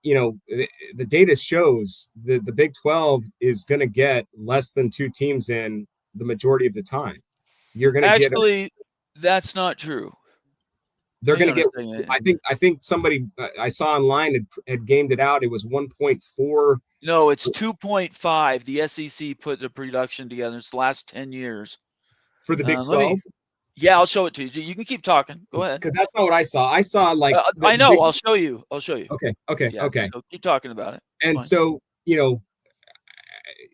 S2: the data shows that the Big 12 is going to get less than 2 teams in the majority of the time. You're going to
S1: get that's not true.
S2: They're going to get. I think somebody I saw online had gamed it out. It was 1.4.
S1: No, it's 2.5. The SEC put the production together. It's the last 10 years
S2: for the Big 12.
S1: I'll show it to you. You can keep talking. Go ahead.
S2: Because that's not what I saw. I saw like
S1: I know. I'll show you.
S2: Okay.
S1: Yeah, so keep talking about it.
S2: It's fine. So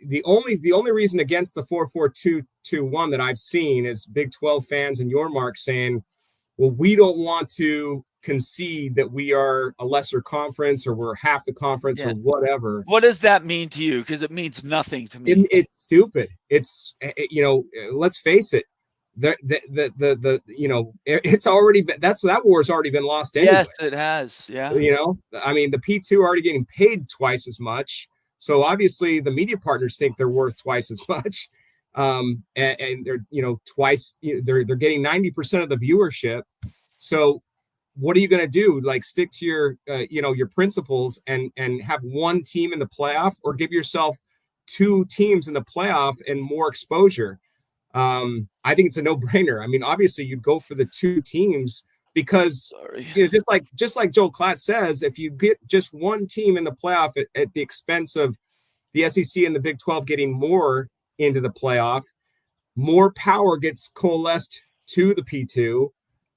S2: the only reason against the 4-4-2-2-1 that I've seen is Big 12 fans and Yormark saying, well, we don't want to concede that we are a lesser conference or we're half the conference or whatever.
S1: What does that mean to you? Because it means nothing to me.
S2: It's stupid. It's let's face it. It's already been, that war's already been lost anyway.
S1: Yes, it has. Yeah.
S2: I mean, the P2 are already getting paid twice as much. So obviously the media partners think they're worth twice as much. And they're, twice, they're getting 90% of the viewership. So what are you going to do? Like, stick to your, your principles and have one team in the playoff, or give yourself 2 teams in the playoff and more exposure? I think it's a no-brainer. I mean, obviously you'd go for the 2 teams because just like Joel Klatt says, if you get just one team in the playoff at the expense of the SEC and the Big 12 getting more into the playoff, more power gets coalesced to the P2.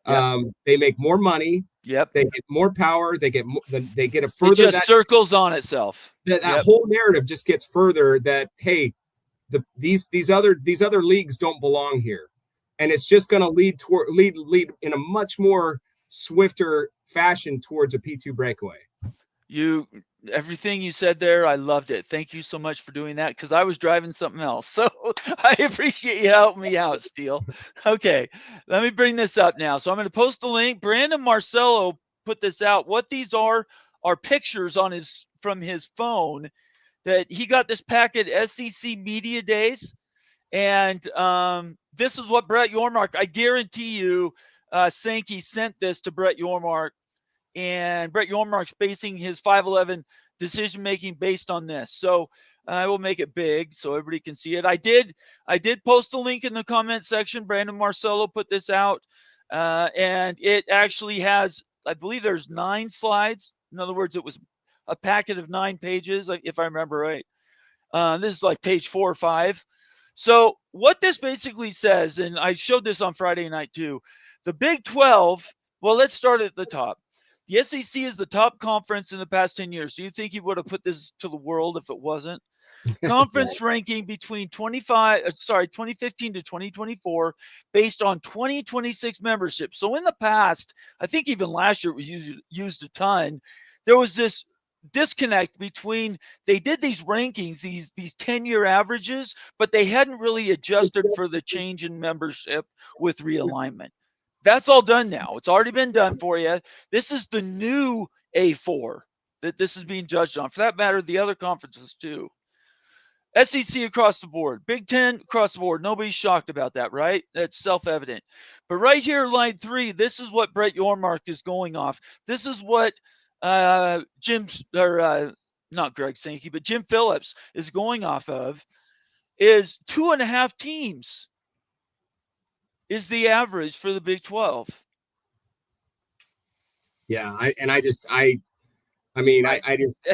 S2: Yep. They make more money.
S1: Yep.
S2: They get more power. They get a further.
S1: It just circles on itself.
S2: That whole narrative just gets further. That hey, these other leagues don't belong here, and it's just going to lead in a much more swifter fashion towards a P2 breakaway.
S1: Everything you said there, I loved it. Thank you so much for doing that, because I was driving something else. So I appreciate you helping me out, Steele. Okay, let me bring this up now. So I'm going to post the link. Brandon Marcello put this out. What these are pictures from his phone that he got this packet SEC Media Days. And this is what Brett Yormark, I guarantee you, Sankey sent this to Brett Yormark. And Brett Yormark's basing his 5'11" decision-making based on this. So I will make it big so everybody can see it. I did post a link in the comment section. Brandon Marcello put this out. And it actually has, I believe there's 9 slides. In other words, it was a packet of 9 pages, if I remember right. This is like page 4 or 5. So what this basically says, and I showed this on Friday night too, the Big 12, well, let's start at the top. The SEC is the top conference in the past 10 years. Do you think he would have put this to the world if it wasn't? Conference ranking between 2015 to 2024 based on 2026 membership. So in the past, I think even last year it was used a ton. There was this disconnect between, they did these rankings, these 10-year averages, but they hadn't really adjusted for the change in membership with realignment. That's all done now. It's already been done for you. This is the new A4 that this is being judged on. For that matter, the other conferences too. SEC across the board. Big Ten across the board. Nobody's shocked about that, right? That's self-evident. But right here, line 3, this is what Brett Yormark is going off. This is what not Greg Sankey, but Jim Phillips is going off of, is 2.5 teams. Is the average for the Big 12.
S2: Yeah, I just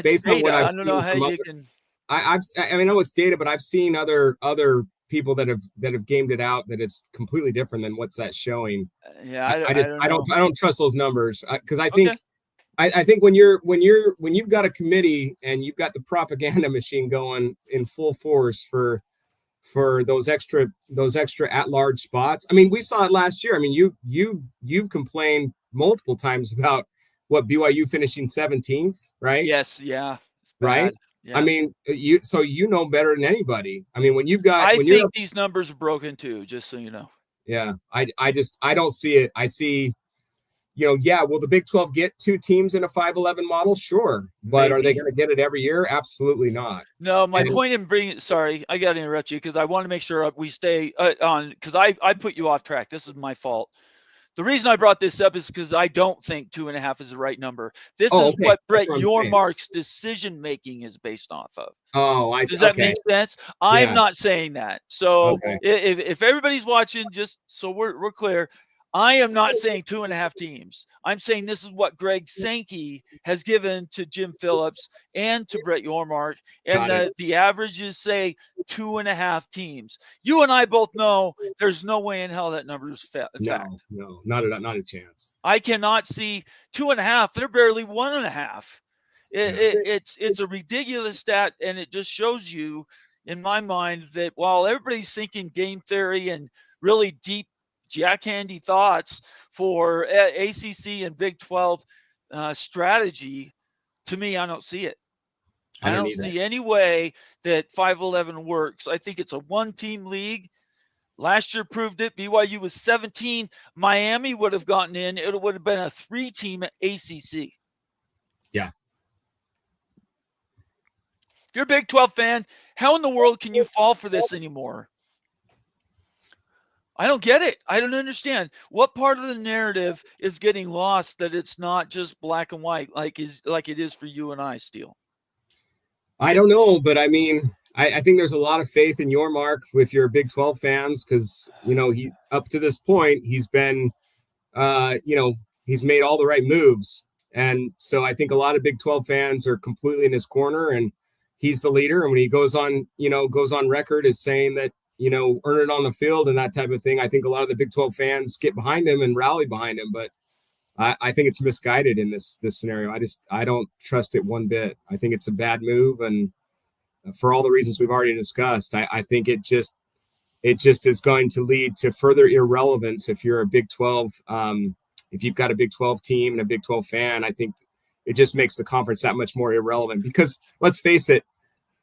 S2: based on what
S1: I don't know how you can.
S2: I know it's data, but I've seen other people that have gamed it out that it's completely different than what's that showing.
S1: Yeah,
S2: I don't trust those numbers because I think I think when you've got a committee and you've got the propaganda machine going in full force for those extra at-large spots. I mean, we saw it last year. I mean, you've complained multiple times about what BYU finishing 17th, right?
S1: Yes, yeah.
S2: Right? Yeah. I mean, you know better than anybody. I mean, when you've got
S1: I think these numbers are broken too, just so you know.
S2: Yeah. I don't see it. I see, will the Big 12 get 2 teams in a 5-11 model? Sure. But Maybe. Are they going to get it every year? Absolutely not.
S1: No, my point in bringing, sorry, I got to interrupt you because I want to make sure we stay on, because I put you off track. This is my fault. The reason I brought this up is because I don't think 2.5 is the right number. This is what Brett Yormark's decision-making is based off of.
S2: Oh, I see.
S1: Does that make sense? I'm not saying that. So if everybody's watching, just so we're clear, I am not saying 2.5 teams. I'm saying this is what Greg Sankey has given to Jim Phillips and to Brett Yormark, and the averages say 2.5 teams. You and I both know there's no way in hell that number is fact.
S2: No, not a chance.
S1: I cannot see 2.5. They're barely 1.5. It's a ridiculous stat, and it just shows you, in my mind, that while everybody's thinking game theory and really deep jackhandy thoughts for ACC and Big 12 strategy, to me, I don't see it. I don't see any way that 5-11 works. I think it's a 1-team league. Last year proved it. BYU was 17. Miami would have gotten in. It would have been a 3-team ACC.
S2: Yeah.
S1: If you're a Big 12 fan, how in the world can you fall for this anymore? I don't get it. I don't understand. What part of the narrative is getting lost that it's not just black and white like it is for you and I, Steele?
S2: I don't know, but I mean, I think there's a lot of faith in Yormark with your Big 12 fans because, he up to this point, he's been, he's made all the right moves. And so I think a lot of Big 12 fans are completely in his corner, and he's the leader. And when he goes on record as saying that, earn it on the field and that type of thing, I think a lot of the Big 12 fans get behind him and rally behind him. But I think it's misguided in this scenario. I don't trust it one bit. I think it's a bad move, and for all the reasons we've already discussed, I think it just is going to lead to further irrelevance if you're a Big 12. If you've got a Big 12 team and a Big 12 fan, I think it just makes the conference that much more irrelevant, because let's face it,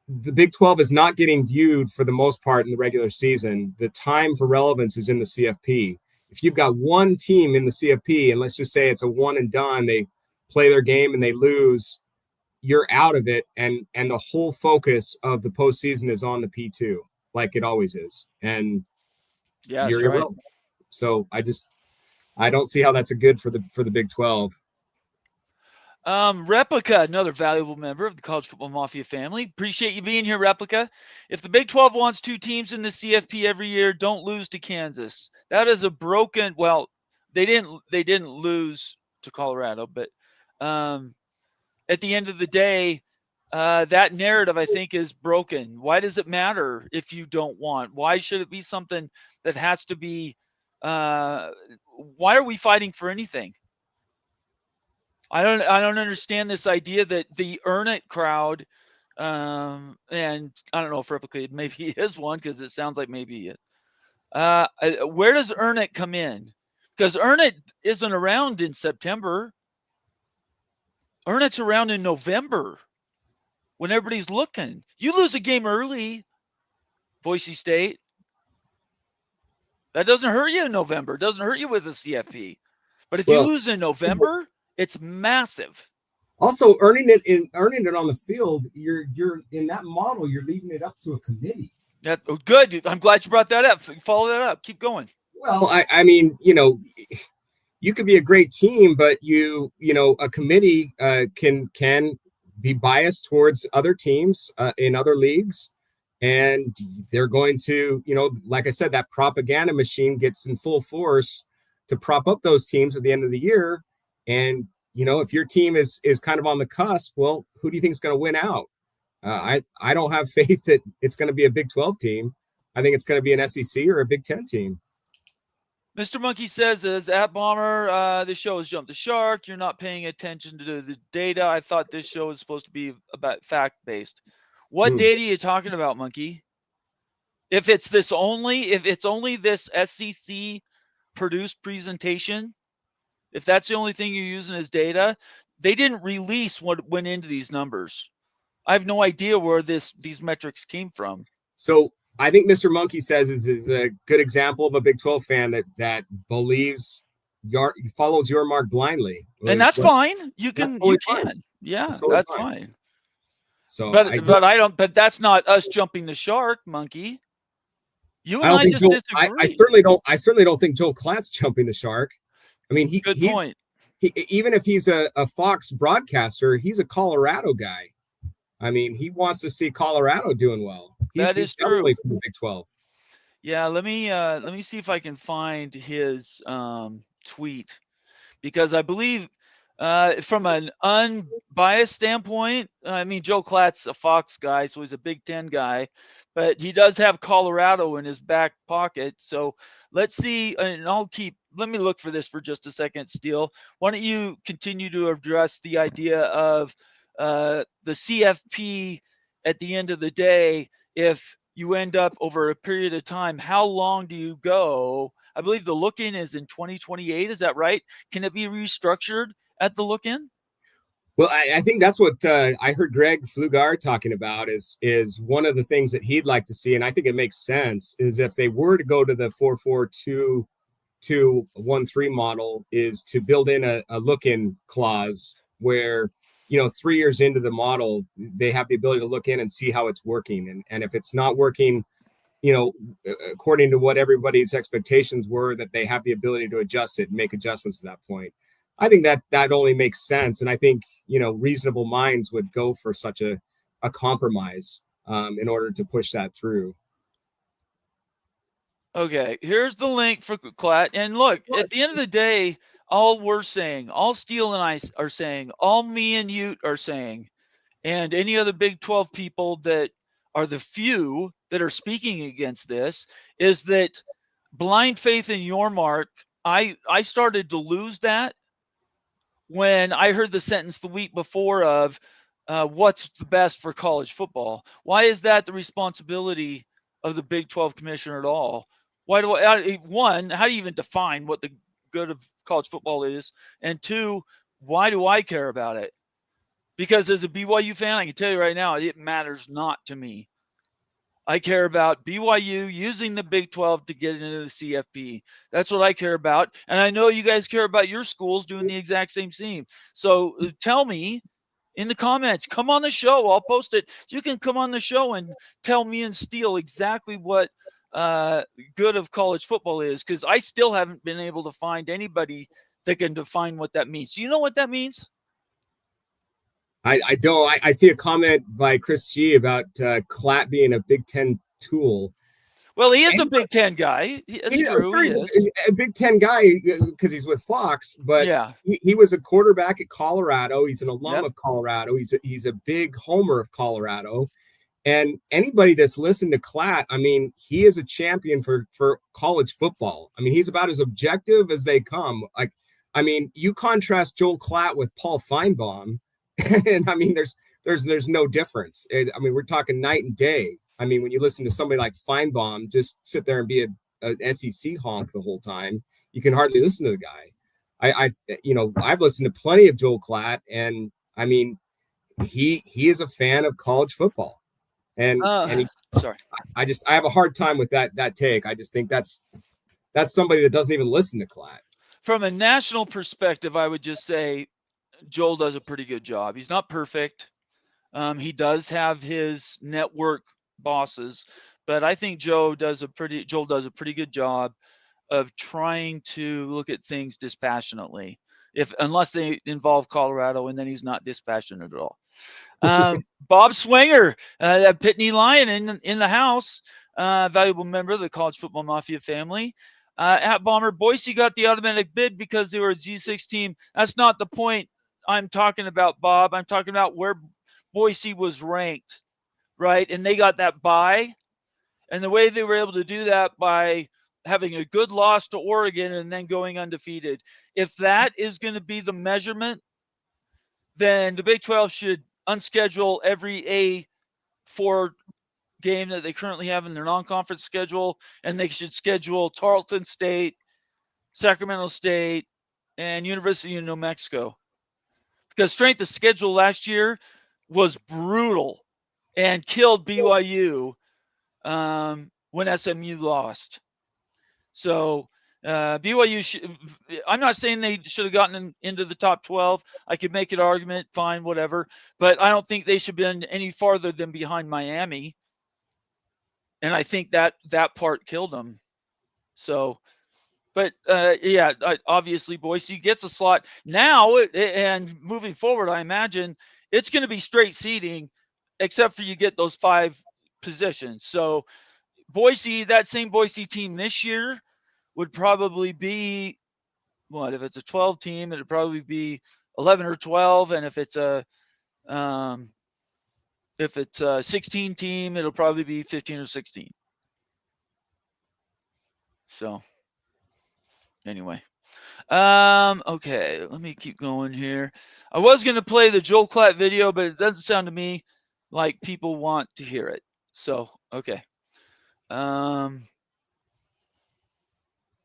S2: the Big 12 is not getting viewed for the most part in the regular season. The time for relevance is in the CFP. If you've got one team in the CFP, and let's just say it's a one and done, they play their game and they lose, you're out of it. And the whole focus of the postseason is on the P2, like it always is. And
S1: yeah,
S2: you're
S1: right.
S2: irrelevant. So I don't see how that's a good for the Big 12.
S1: Replica, another valuable member of the College Football Mafia family. Appreciate you being here, Replica. If the Big 12 wants 2 teams in the CFP every year, don't lose to Kansas. That is a broken. Well, they didn't lose to Colorado, but at the end of the day, that narrative, I think, is broken. Why does it matter if you don't want? Why should it be something that has to be? Why are we fighting for anything? I don't understand this idea that the Earn It crowd, and I don't know if Replica maybe is one, because it sounds like maybe it. Where does Earn It come in? Because Earn It isn't around in September. Earn It's around in November when everybody's looking. You lose a game early, Boise State. That doesn't hurt you in November. It doesn't hurt you with the CFP. But if you lose in November, it's massive.
S2: Also, earning it on the field, you're in that model, you're leaving it up to a committee.
S1: Good. I'm glad you brought that up. Follow that up. Keep going.
S2: Well, I mean, you could be a great team, but a committee can be biased towards other teams in other leagues, and they're going to, like I said, that propaganda machine gets in full force to prop up those teams at the end of the year. And, if your team is kind of on the cusp, well, who do you think is going to win out? I don't have faith that it's going to be a Big 12 team. I think it's going to be an SEC or a Big 10 team.
S1: Mr. Monkey says, as at Bomber, this show has jumped the shark. You're not paying attention to the data. I thought this show was supposed to be about fact-based. What data are you talking about, Monkey? If it's only this SEC produced presentation, if that's the only thing you're using as data, they didn't release what went into these numbers. I have no idea where these metrics came from.
S2: So I think Mr. Monkey says is a good example of a Big 12 fan that believes follows your mark blindly.
S1: And that's fine. You can. Yeah, that's fine.
S2: So
S1: but that's not us jumping the shark, Monkey. You and I just disagree.
S2: I certainly don't think Joel Klatt's jumping the shark. I mean, good point. Even if he's a Fox broadcaster, he's a Colorado guy. I mean, he wants to see Colorado doing well.
S1: That is true.
S2: From the Big 12.
S1: Yeah, let me see if I can find his tweet, because I believe from an unbiased standpoint, I mean, Joe Klatt's a Fox guy, so he's a Big 10 guy, but he does have Colorado in his back pocket. So let's see, and let me look for this for just a second, Steele. Why don't you continue to address the idea of the CFP at the end of the day? If you end up over a period of time, how long do you go? I believe the look-in is in 2028. Is that right? Can it be restructured at the look-in?
S2: Well, I think that's what I heard Greg Flugar talking about is one of the things that he'd like to see, and I think it makes sense, is if they were to go to the 4-4-2-1-3 model, is to build in a look-in clause where 3 years into the model, they have the ability to look in and see how it's working. And if it's not working, according to what everybody's expectations were, that they have the ability to adjust it and make adjustments to that point. I think that only makes sense. And I think, reasonable minds would go for such a compromise in order to push that through.
S1: Okay, here's the link for Klatt. And look, at the end of the day, all we're saying, all Steele and I are saying, all me and you are saying, and any other Big 12 people that are the few that are speaking against this, is that blind faith in your mark. I started to lose that when I heard the sentence the week before of what's the best for college football. Why is that the responsibility of the Big 12 commissioner at all? Why do one, how do you even define what the good of college football is? And two, why do I care about it? Because as a BYU fan, I can tell you right now, it matters not to me. I care about BYU using the Big 12 to get into the CFP. That's what I care about. And I know you guys care about your schools doing the exact same thing. So tell me in the comments, come on the show. I'll post it. You can come on the show and tell me and Steele exactly what good of college football is, because I still haven't been able to find anybody that can define what that means. Do you know what that means?
S2: I don't. I see a comment by Chris G about Klatt being a Big Ten tool.
S1: Well, he is a Big Ten guy. That's true. He is
S2: a Big Ten guy because he's with Fox, but
S1: yeah,
S2: he was a quarterback at Colorado. He's an alum of Colorado. He's a big homer of Colorado. And anybody that's listened to Klatt, I mean, he is a champion for college football. I mean, he's about as objective as they come. Like, I mean, you contrast Joel Klatt with Paul Feinbaum, and I mean, there's no difference. I mean, we're talking night and day. I mean, when you listen to somebody like Feinbaum just sit there and be a SEC honk the whole time, you can hardly listen to the guy. I've listened to plenty of Joel Klatt, and I mean, he is a fan of college football. And
S1: sorry,
S2: I have a hard time with that take. I just think that's somebody that doesn't even listen to Klatt.
S1: From a national perspective, I would just say Joel does a pretty good job. He's not perfect. He does have his network bosses, but I think Joel does a pretty good job of trying to look at things dispassionately, unless they involve Colorado, and then he's not dispassionate at all. Bob Swinger, that Pitney Lion in the house, valuable member of the College Football Mafia family. At Bomber, Boise got the automatic bid because they were a G6 team. That's not the point I'm talking about, Bob. I'm talking about where Boise was ranked, right? And they got that bye. And the way they were able to do that by having a good loss to Oregon and then going undefeated. If that is going to be the measurement, then the Big 12 should unschedule every A4 game that they currently have in their non-conference schedule, and they should schedule Tarleton State, Sacramento State, and University of New Mexico. Because strength of schedule last year was brutal and killed BYU when SMU lost. So BYU I'm not saying they should have gotten into the top 12. I could make an argument, fine, whatever. But I don't think they should be any farther than behind Miami. And I think that part killed them. So, but obviously Boise gets a slot now, and moving forward, I imagine it's going to be straight seeding, except for you get those 5 positions. So Boise, that same Boise team this year would probably be, what, if it's a 12 team, it'd probably be 11 or 12. And if it's a 16 team, it'll probably be 15 or 16. So anyway, okay, let me keep going here. I was going to play the Joel Klatt video, but it doesn't sound to me like people want to hear it. So, okay.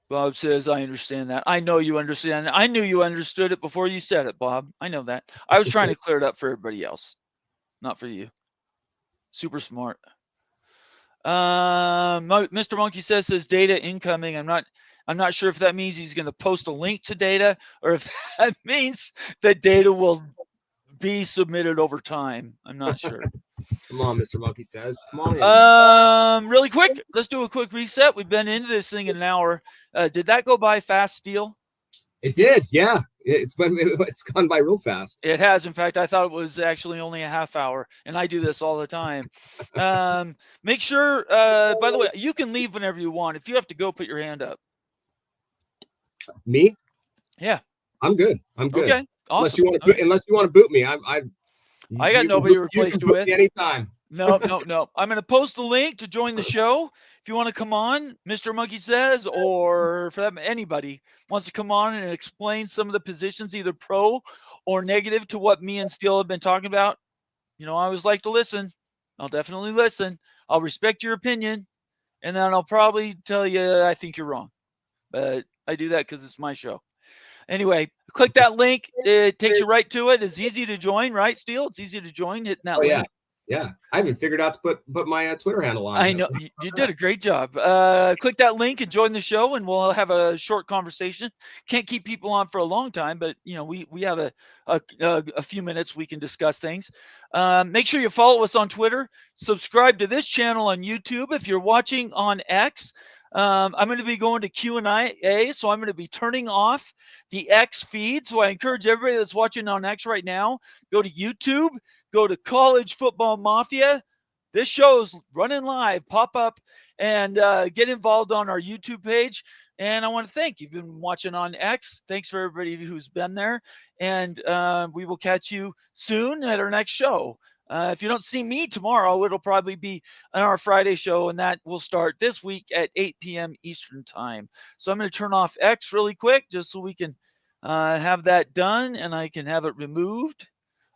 S1: Bob says, I understand that. I know you understand. I knew you understood it before you said it, Bob. I know that. I was trying to clear it up for everybody else, not for you. Super smart. Mr. Monkey says data incoming. I'm not sure if that means he's going to post a link to data, or if that means that data will be submitted over time. I'm not sure.
S2: Come on, Mr. Monkey says. Come on.
S1: Really quick, let's do a quick reset. We've been into this thing in an hour. Did that go by fast, Steele?
S2: It did, yeah. It's gone by real fast.
S1: It has. In fact, I thought it was actually only a half hour, and I do this all the time. Make sure, by the way, you can leave whenever you want. If you have to go, put your hand up.
S2: Me?
S1: Yeah.
S2: I'm good. I'm good.
S1: Okay, awesome.
S2: Unless you want to boot me,
S1: I got nobody to replace you with.
S2: Anytime.
S1: No. I'm going to post the link to join the show. If you want to come on, Mr. Monkey Says, or for that, anybody wants to come on and explain some of the positions, either pro or negative to what me and Steele have been talking about. I always like to listen. I'll definitely listen. I'll respect your opinion, and then I'll probably tell you I think you're wrong. But I do that because it's my show. Anyway, click that link. It takes you right to it. It's easy to join, right, Steele? It's easy to join hitting that link.
S2: Yeah. I haven't figured out to put my Twitter handle on.
S1: I know you did a great job. Click that link and join the show, and we'll have a short conversation. Can't keep people on for a long time, but we have a few minutes we can discuss things. Make sure you follow us on Twitter. Subscribe to this channel on YouTube. If you're watching on X, I'm going to be going to Q&A, so I'm going to be turning off the X feed. So I encourage everybody that's watching on X right now, go to YouTube, go to College Football Mafia. This show's running live. Pop up and get involved on our YouTube page. And I want to thank you've been watching on X. Thanks for everybody who's been there. And we will catch you soon at our next show. If you don't see me tomorrow, it'll probably be on our Friday show, and that will start this week at 8 p.m. Eastern time. So I'm going to turn off X really quick just so we can have that done and I can have it removed.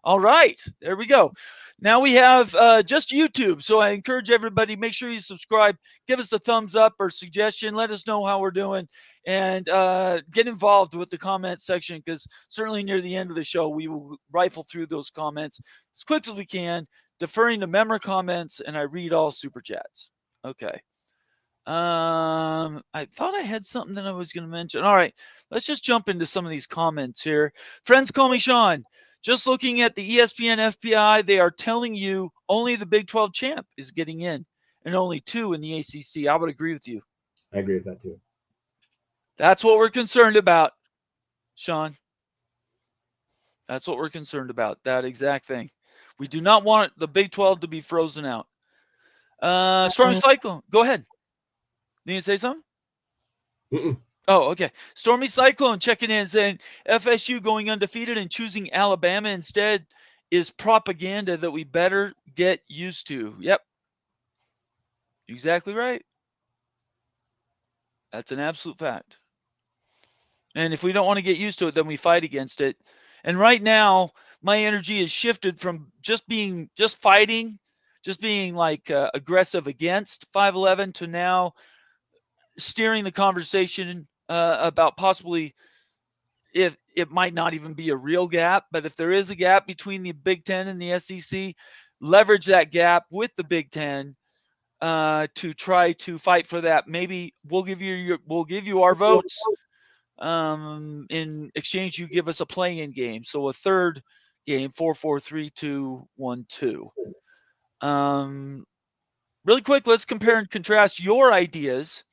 S1: All right, there we go. Now we have just YouTube. So I encourage everybody, make sure you subscribe, give us a thumbs up or suggestion, let us know how we're doing, and get involved with the comment section, because certainly near the end of the show, we will rifle through those comments as quick as we can, deferring to member comments, and I read all super chats. Okay. I thought I had something that I was going to mention. All right, let's just jump into some of these comments here. Friends call me Sean. Just looking at the ESPN FPI, they are telling you only the Big 12 champ is getting in and only 2 in the ACC. I would agree with you.
S2: I agree with that too.
S1: That's what we're concerned about, Sean. That's what we're concerned about, that exact thing. We do not want the Big 12 to be frozen out. Stormy Cyclone, go ahead. Need to say something?
S2: Mm-mm.
S1: Oh, okay. Stormy Cyclone checking in saying FSU going undefeated and choosing Alabama instead is propaganda that we better get used to. Yep. Exactly right. That's an absolute fact. And if we don't want to get used to it, then we fight against it. And right now, my energy is shifted from just fighting, just being like aggressive against 5'11" to now steering the conversation about possibly if it might not even be a real gap, but if there is a gap between the Big Ten and the SEC, leverage that gap with the Big Ten to try to fight for that. Maybe we'll give you our votes. In exchange, you give us a play-in game. So a third game, 4-4-3-2-1-2. Really quick, let's compare and contrast your ideas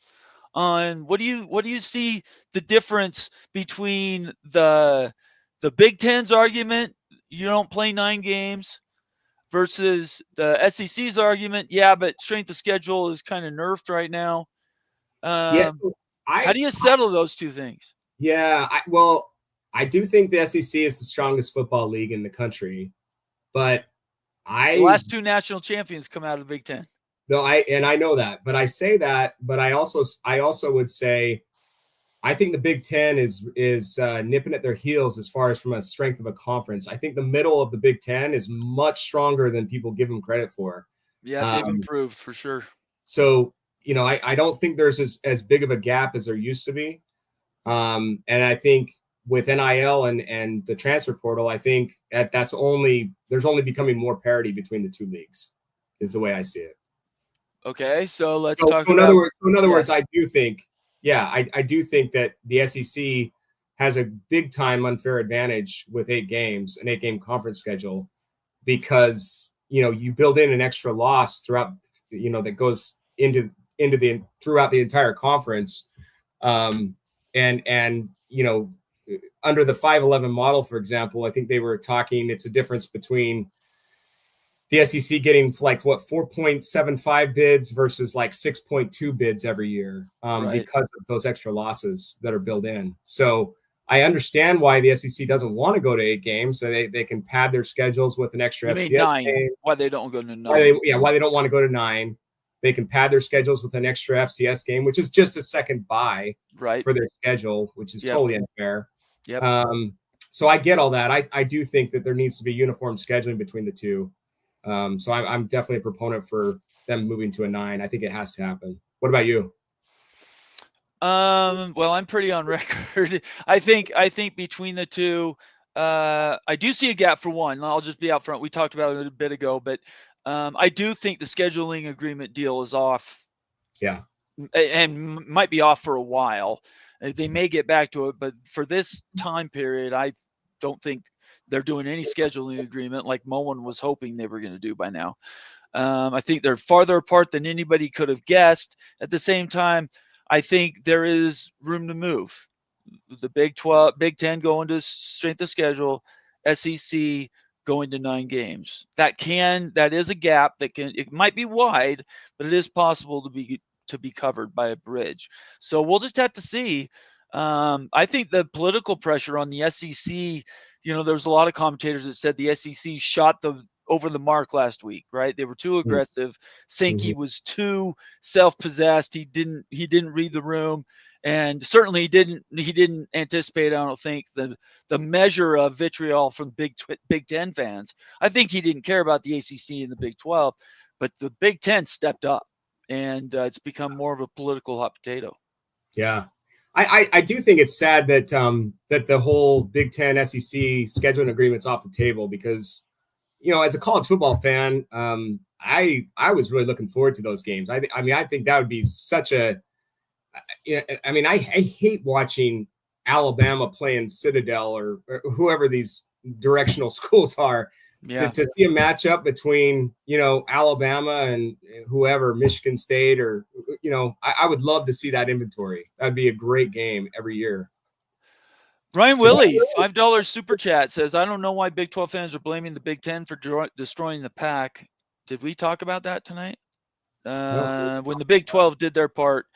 S1: on what do you see the difference between the Big Ten's argument, you don't play 9 games, versus the SEC's argument, yeah, but strength of schedule is kind of nerfed right now. How do you settle those two things?
S2: Yeah, I do think the SEC is the strongest football league in the country, but
S1: the last 2 national champions come out of the Big Ten.
S2: No, I know that, but I say that, but I also would say, I think the Big Ten is nipping at their heels as far as from a strength of a conference. I think the middle of the Big Ten is much stronger than people give them credit for.
S1: Yeah, they've improved for sure.
S2: So, I don't think there's as big of a gap as there used to be. And I think with NIL and the transfer portal, I think there's only becoming more parity between the 2 leagues, is the way I see it.
S1: Okay, so let's talk
S2: about. In other words, I do think that the SEC has a big time unfair advantage with 8 games, an 8-game conference schedule, because you build in an extra loss throughout, that goes into throughout the entire conference, and under the 5-11 model, for example, I think they were talking. It's a difference between the SEC getting 4.75 bids versus 6.2 bids every year, right, because of those extra losses that are built in. So I understand why the SEC doesn't want to go to 8 games, so they can pad their schedules with an extra FCS
S1: 9
S2: game.
S1: Why they don't go to 9?
S2: Why they don't want to go to 9. They can pad their schedules with an extra FCS game, which is just a second bye for their schedule, which is totally unfair.
S1: Yep.
S2: So I get all that. I do think that there needs to be uniform scheduling between the two. So I'm definitely a proponent for them moving to a 9. I think it has to happen. What about you?
S1: Well, I'm pretty on record. I think between the two, I do see a gap for one. I'll just be out front. We talked about it a bit ago, but I do think the scheduling agreement deal is off.
S2: Yeah.
S1: And might be off for a while. They may get back to it, but for this time period, I don't think they're doing any scheduling agreement like Mullen was hoping they were going to do by now. I think they're farther apart than anybody could have guessed. At the same time, I think there is room to move. The Big 12, Big 10 going to strength of schedule, SEC going to 9 games. That is a gap it might be wide, but it is possible to be covered by a bridge. So we'll just have to see. I think the political pressure on the SEC, there's a lot of commentators that said the SEC shot over the mark last week, right? They were too aggressive. Sankey was too self-possessed. He didn't read the room, and certainly he didn't anticipate, I don't think, the measure of vitriol from Big 10 fans. I think he didn't care about the ACC and the Big 12, but the Big 10 stepped up, and it's become more of a political hot potato.
S2: Yeah. I do think it's sad that that the whole Big 10 SEC scheduling agreement's off the table because, as a college football fan, I was really looking forward to those games. I think that would be such a. I hate watching Alabama playing Citadel or whoever these directional schools are. Yeah. To see a matchup between, Alabama and whoever, Michigan State, or, I would love to see that inventory. That'd be a great game every year.
S1: Ryan Willie, $5 super chat says, I don't know why Big 12 fans are blaming the Big 10 for destroying the pack. Did we talk about that tonight? No. When the Big 12 did their part.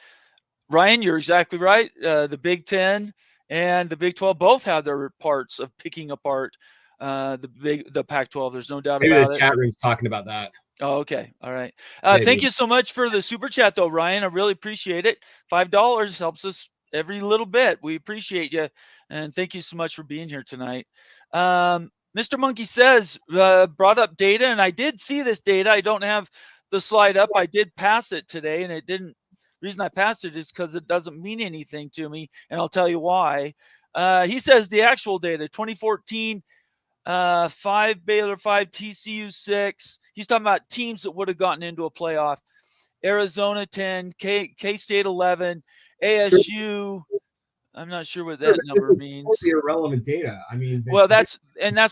S1: Ryan, you're exactly right. The Big 10 and the Big 12 both had their parts of picking apart the Pac-12. There's no doubt about it.
S2: The chat room's talking about that.
S1: Oh, okay. All right. Thank you so much for the super chat, though, Ryan. I really appreciate it. $5 helps us every little bit. We appreciate you, and thank you so much for being here tonight. Mr. Monkey says brought up data, and I did see this data. I don't have the slide up. I did pass it today, and it didn't. The reason I passed it is because it doesn't mean anything to me, and I'll tell you why. He says the actual data: 2014. 5 Baylor, 5 TCU, 6. He's talking about teams that would have gotten into a playoff. Arizona 10, K-State 11, ASU. I'm not sure what that number means.
S2: Irrelevant data.
S1: Well, that's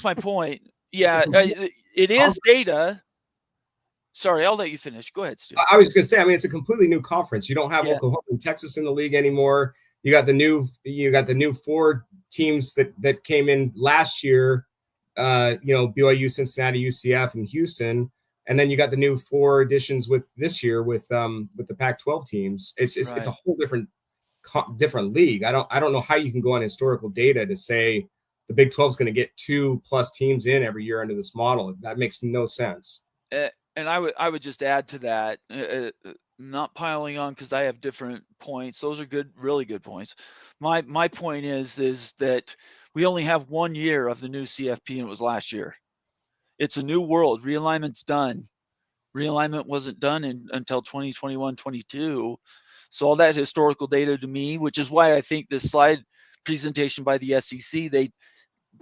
S1: my point. Yeah, it is data. Sorry, I'll let you finish. Go ahead, Stu.
S2: I was going to say, it's a completely new conference. You don't have Oklahoma and Texas in the league anymore. You got the new 4 teams that came in last year. BYU, Cincinnati, UCF, and Houston, and then you got the new 4 additions with this year with the Pac-12 teams. It's a whole different league. I don't know how you can go on historical data to say the Big 12 is going to get 2+ teams in every year under this model. That makes no sense.
S1: And I would just add to that, not piling on because I have different points. Those are good, really good points. My point is that we only have 1 year of the new CFP, and it was last year. It's a new world. Realignment's done. Realignment wasn't done until 2021, 22. So all that historical data to me, which is why I think this slide presentation by the SEC,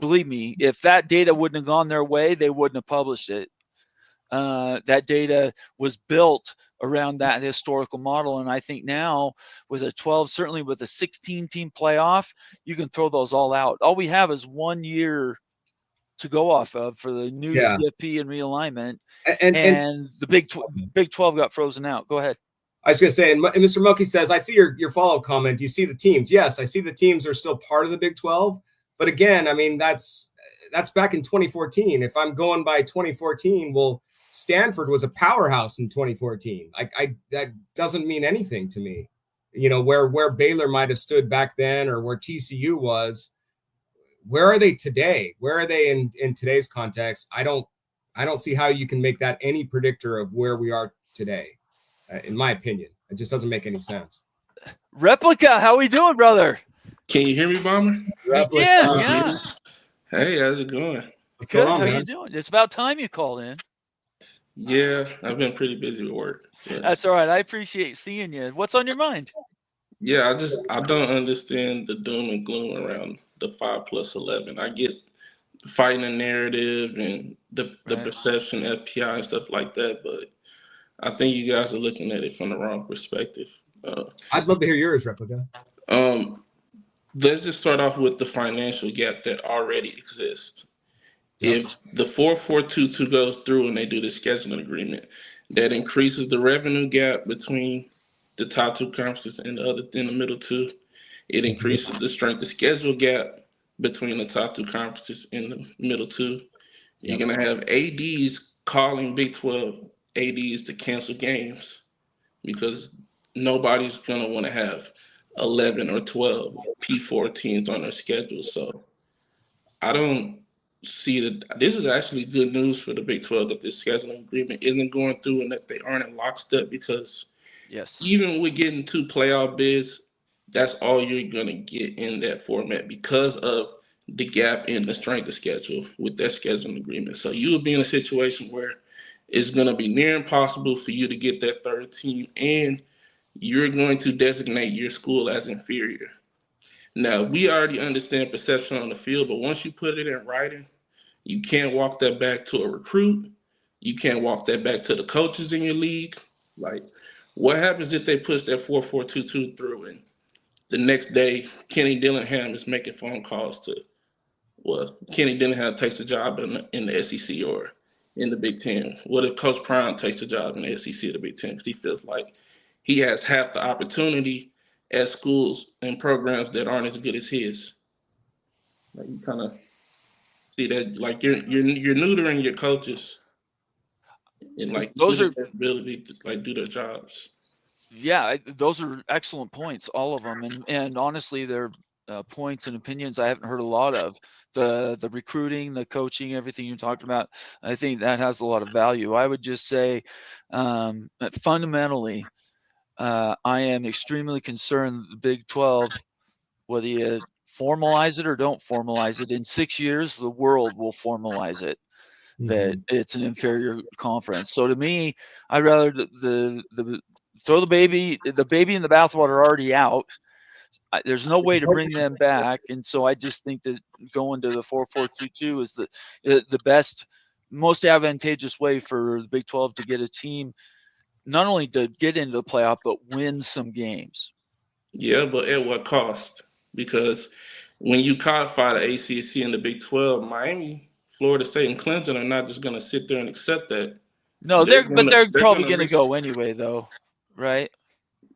S1: believe me, if that data wouldn't have gone their way, they wouldn't have published it. That data was built around that historical model, and I think now with a 12, certainly with a 16-team playoff, you can throw those all out. All we have is 1 year to go off of for the new CFP and realignment, and the Big 12 got frozen out. Go ahead.
S2: I was going to say, and Mr. Monkey says, I see your follow-up comment. Do you see the teams? Yes, I see the teams are still part of the Big 12, but again, that's back in 2014. If I'm going by 2014, well, Stanford was a powerhouse in 2014. That doesn't mean anything to me. Where Baylor might have stood back then, or where TCU was, where are they today? Where are they in today's context? I don't see how you can make that any predictor of where we are today. In my opinion, it just doesn't make any sense.
S1: Replica, how we doing, brother?
S3: Can you hear me, Bomber?
S2: Replica.
S1: Yeah.
S3: Hey, how's it going?
S2: What's
S1: Good.
S2: going on,
S1: How
S2: man?
S1: you doing? It's about time you called in.
S3: Yeah, I've been pretty busy with work.
S1: That's all right. I appreciate seeing you. What's on your mind?
S3: Yeah, I don't understand the doom and gloom around the 5+11. I get fighting a narrative and the perception, FPI and stuff like that, but I think you guys are looking at it from the wrong perspective.
S2: I'd love to hear yours, Replica.
S3: Let's just start off with the financial gap that already exists. Yep. If the 4422 goes through and they do the scheduling agreement, that increases the revenue gap between the top two conferences and the middle two. It increases the strength of schedule gap between the top two conferences and the middle two. You're going to have ADs calling Big 12 ADs to cancel games because nobody's going to want to have 11 or 12 P4 teams on their schedule. So I don't see that this is actually good news for the Big 12 that this scheduling agreement isn't going through and that they aren't in lockstep, because even with getting 2 playoff bids, that's all you're going to get in that format because of the gap in the strength of schedule with that scheduling agreement. So you will be in a situation where it's going to be near impossible for you to get that third team, and you're going to designate your school as inferior. Now, we already understand perception on the field, but once you put it in writing, you can't walk that back to a recruit. You can't walk that back to the coaches in your league. Like, what happens if they push that 4422 through and the next day Kenny Dillingham is making phone calls to, well, Kenny Dillingham takes a job in the SEC or in the Big Ten? What if Coach Prime takes a job in the SEC or the Big Ten because he feels like he has half the opportunity at schools and programs that aren't as good as his? Like, you kind of see that, like, you're neutering your coaches and like
S1: those are
S3: their ability to like do their jobs.
S1: Yeah, those are excellent points, all of them, and honestly, they're points and opinions I haven't heard a lot of. The recruiting, the coaching, everything you're talking about, I think that has a lot of value. I would just say that fundamentally, I am extremely concerned that the Big 12, whether you formalize it or don't formalize it, in 6 years, the world will formalize it, that it's an inferior conference. So to me, I'd rather the throw the baby in the bathwater already out. There's no way to bring them back, and so I just think that going to the 4-4-2 is the best, most advantageous way for the Big 12 to get a team not only to get into the playoff but win some games.
S3: Yeah, but at what cost? Because when you codify the ACC and the Big 12, Miami, Florida State, and Clemson are not just going to sit there and accept that.
S1: No, they're probably going to go anyway, though, right?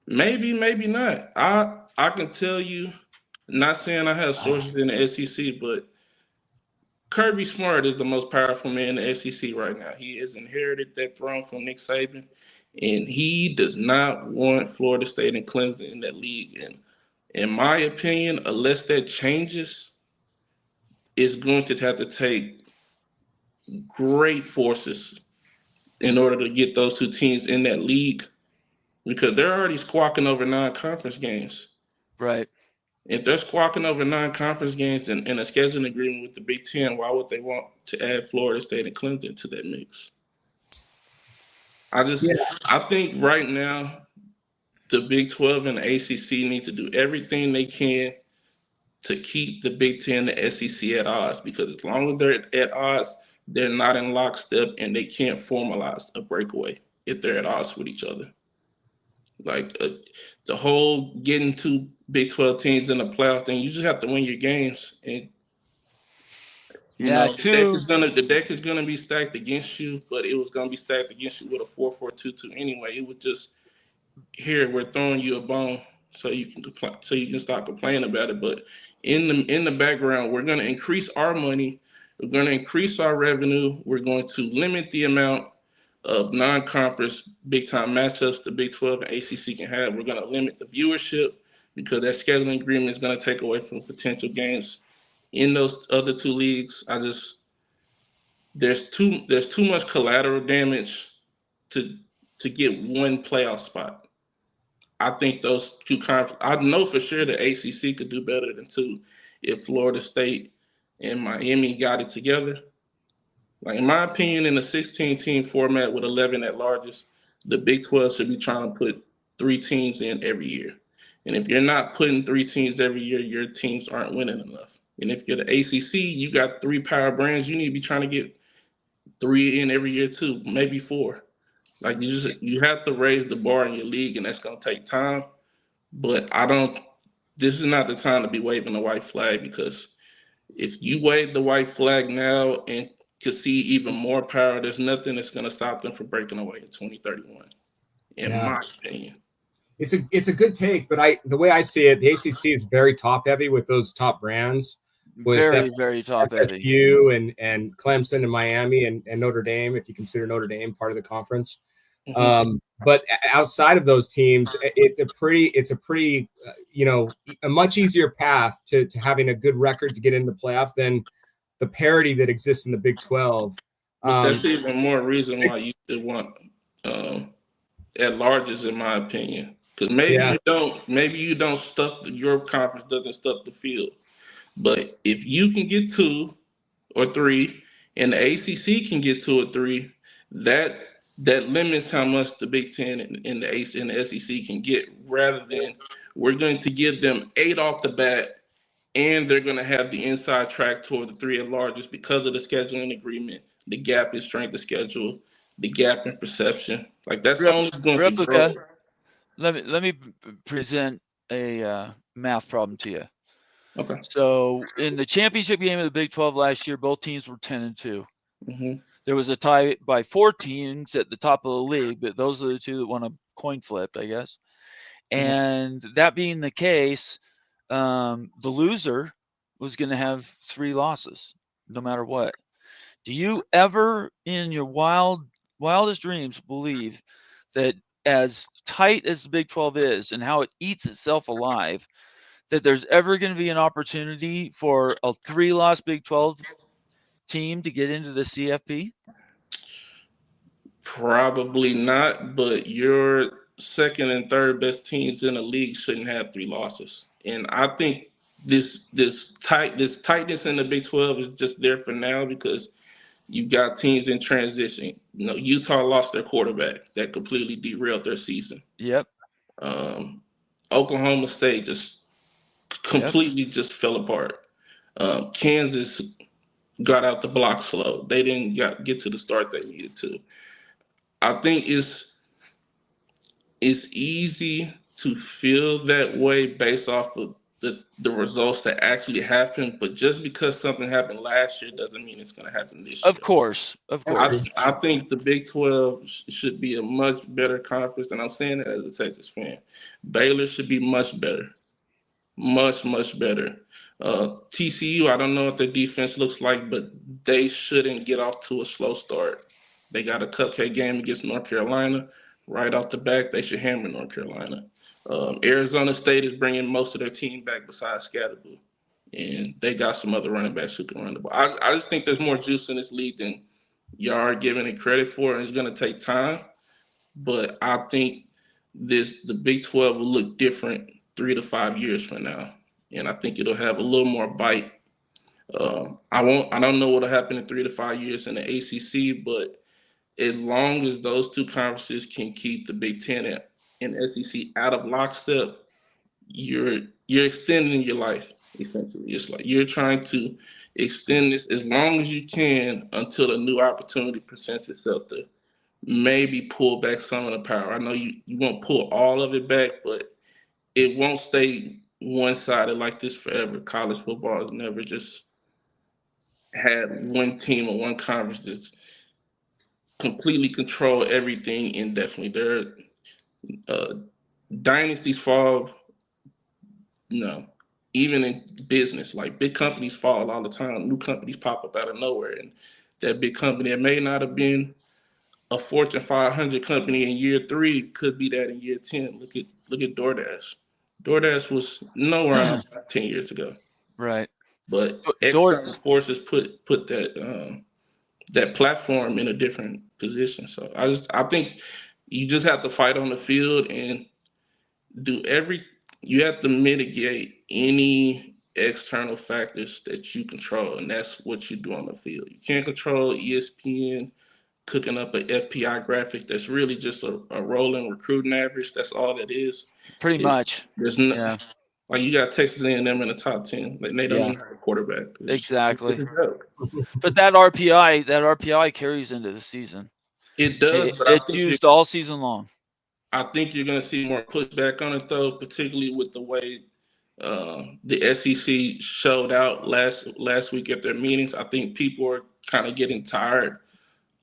S3: Maybe, maybe not. I can tell you, not saying I have sources in the SEC, but Kirby Smart is the most powerful man in the SEC right now. He has inherited that throne from Nick Saban, and he does not want Florida State and Clemson in that league. And in my opinion, unless that changes, it's going to have to take great forces in order to get those two teams in that league, because they're already squawking over non-conference games.
S1: Right.
S3: If they're squawking over non-conference games and a scheduling agreement with the Big Ten, why would they want to add Florida State and Clemson to that mix? I think right now the Big 12 and the ACC need to do everything they can to keep the Big Ten and the SEC at odds, because as long as they're at odds, they're not in lockstep and they can't formalize a breakaway if they're at odds with each other. Like the whole getting 2 Big 12 teams in the playoff thing, you just have to win your games, and the deck is gonna be stacked against you, but it was gonna be stacked against you with a 4-4-2-2 anyway. It was just, here we're throwing you a bone so you can stop complaining about it. But in the background, we're gonna increase our money, we're gonna increase our revenue, we're going to limit the amount of non-conference big-time matchups the Big 12 and ACC can have. We're going to limit the viewership because that scheduling agreement is going to take away from potential games in those other two leagues, there's too much collateral damage to get one playoff spot. I think those two I know for sure the ACC could do better than 2 if Florida State and Miami got it together. Like, in my opinion, in a 16-team format with 11 at largest, the Big 12 should be trying to put 3 teams in every year. And if you're not putting 3 teams every year, your teams aren't winning enough. And if you're the ACC, you got 3 power brands, you need to be trying to get 3 in every year too, maybe 4. Like, you have to raise the bar in your league, and that's going to take time. But this is not the time to be waving the white flag, because if you wave the white flag now and could see even more power, there's nothing that's going to stop them from breaking away in 2031, in my opinion.
S2: It's a good take, but the way I see it, the ACC is very top heavy with those top brands. With
S1: very top heavy.
S2: FSU and Clemson and Miami and Notre Dame, if you consider Notre Dame part of the conference.
S3: Mm-hmm.
S2: But outside of those teams, it's a pretty a much easier path to having a good record to get into the playoff than the parity that exists in the Big 12.
S3: That's even more reason why you should want at larges, in my opinion. Because maybe you don't stuff your conference doesn't stuff the field. But if you can get 2 or 3 and the ACC can get 2 or 3, that limits how much the Big Ten and the SEC can get, rather than we're going to give them 8 off the bat, and they're going to have the inside track toward the 3 at largest because of the scheduling agreement, the gap in strength of schedule, the gap in perception. Like, that's only going to grow.
S1: Let me present a math problem to you.
S3: Okay.
S1: So in the championship game of the Big 12 last year, both teams were 10-2.
S3: Mm-hmm.
S1: There was a tie by 4 teams at the top of the league, but those are the 2 that won a coin flip, I guess. And that being the case, the loser was going to have 3 losses, no matter what. Do you ever, in your wildest dreams, believe that, as tight as the Big 12 is and how it eats itself alive, that there's ever going to be an opportunity for a 3-loss Big 12 team to get into the CFP?
S3: Probably not, but your second and third best teams in the league shouldn't have 3 losses. And I think this tightness in the Big 12 is just there for now because you got teams in transition. Utah lost their quarterback. That completely derailed their season.
S1: Yep.
S3: Oklahoma State just completely just fell apart. Kansas got out the block slow. They didn't get to the start they needed to. I think it's easy to feel that way based off of the results that actually happened, but just because something happened last year doesn't mean it's going to happen this year.
S1: Of course.
S3: I think the Big 12 should be a much better conference, and I'm saying that as a Texas fan. Baylor should be much better. Much, much better. TCU, I don't know what their defense looks like, but they shouldn't get off to a slow start. They got a cupcake game against North Carolina. Right off the back, they should hammer North Carolina. Arizona State is bringing most of their team back besides Scatterboo. And they got some other running backs who can run the ball. I just think there's more juice in this league than y'all are giving it credit for, and it's going to take time. But I think the Big 12 will look different 3 to 5 years from now. And I think it'll have a little more bite. I don't know what'll happen in 3 to 5 years in the ACC, but as long as those 2 conferences can keep the Big Ten and SEC out of lockstep, you're extending your life, essentially. It's like you're trying to extend this as long as you can until a new opportunity presents itself to maybe pull back some of the power. I know you won't pull all of it back, but it won't stay one-sided like this forever. College football has never just had one team or one conference just completely control everything indefinitely. There dynasties fall, even in business. Like, big companies fall all the time. New companies pop up out of nowhere. And that big company that may not have been a Fortune 500 company in year 3 could be that in year 10. Look at DoorDash. DoorDash was nowhere around 10 years ago.
S1: Right.
S3: but
S1: Dort,
S3: external forces put that platform in a different position. So I think you just have to fight on the field and you have to mitigate any external factors that you control, and that's what you do on the field. You can't control ESPN cooking up an FPI graphic that's really just a rolling recruiting average. That's all that is.
S1: pretty much.
S3: There's no,
S1: Yeah.
S3: like you got Texas A&M in the top 10. Like they don't
S1: Yeah.
S3: even have a quarterback.
S1: Exactly.
S3: It's a joke.
S1: But that RPI carries into the season.
S3: It does, but
S1: It's used all season long.
S3: I think you're going to see more pushback on it, though, particularly with the way the SEC showed out last week at their meetings. I think people are kind of getting tired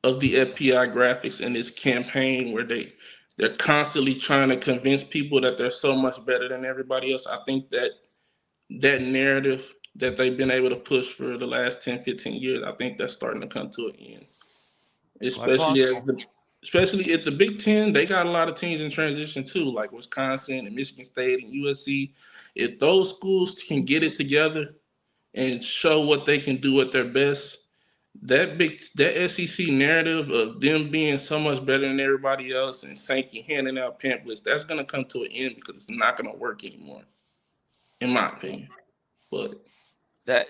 S3: of the FPI graphics in this campaign where they're constantly trying to convince people that they're so much better than everybody else. I think that narrative that they've been able to push for the last 10, 15 years, I think that's starting to come to an end. Especially at the Big Ten, they got a lot of teams in transition too, like Wisconsin and Michigan State and USC. If those schools can get it together and show what they can do at their best, that SEC narrative of them being so much better than everybody else and Sankey handing out pamphlets, that's going to come to an end because it's not going to work anymore, in my opinion. But
S1: that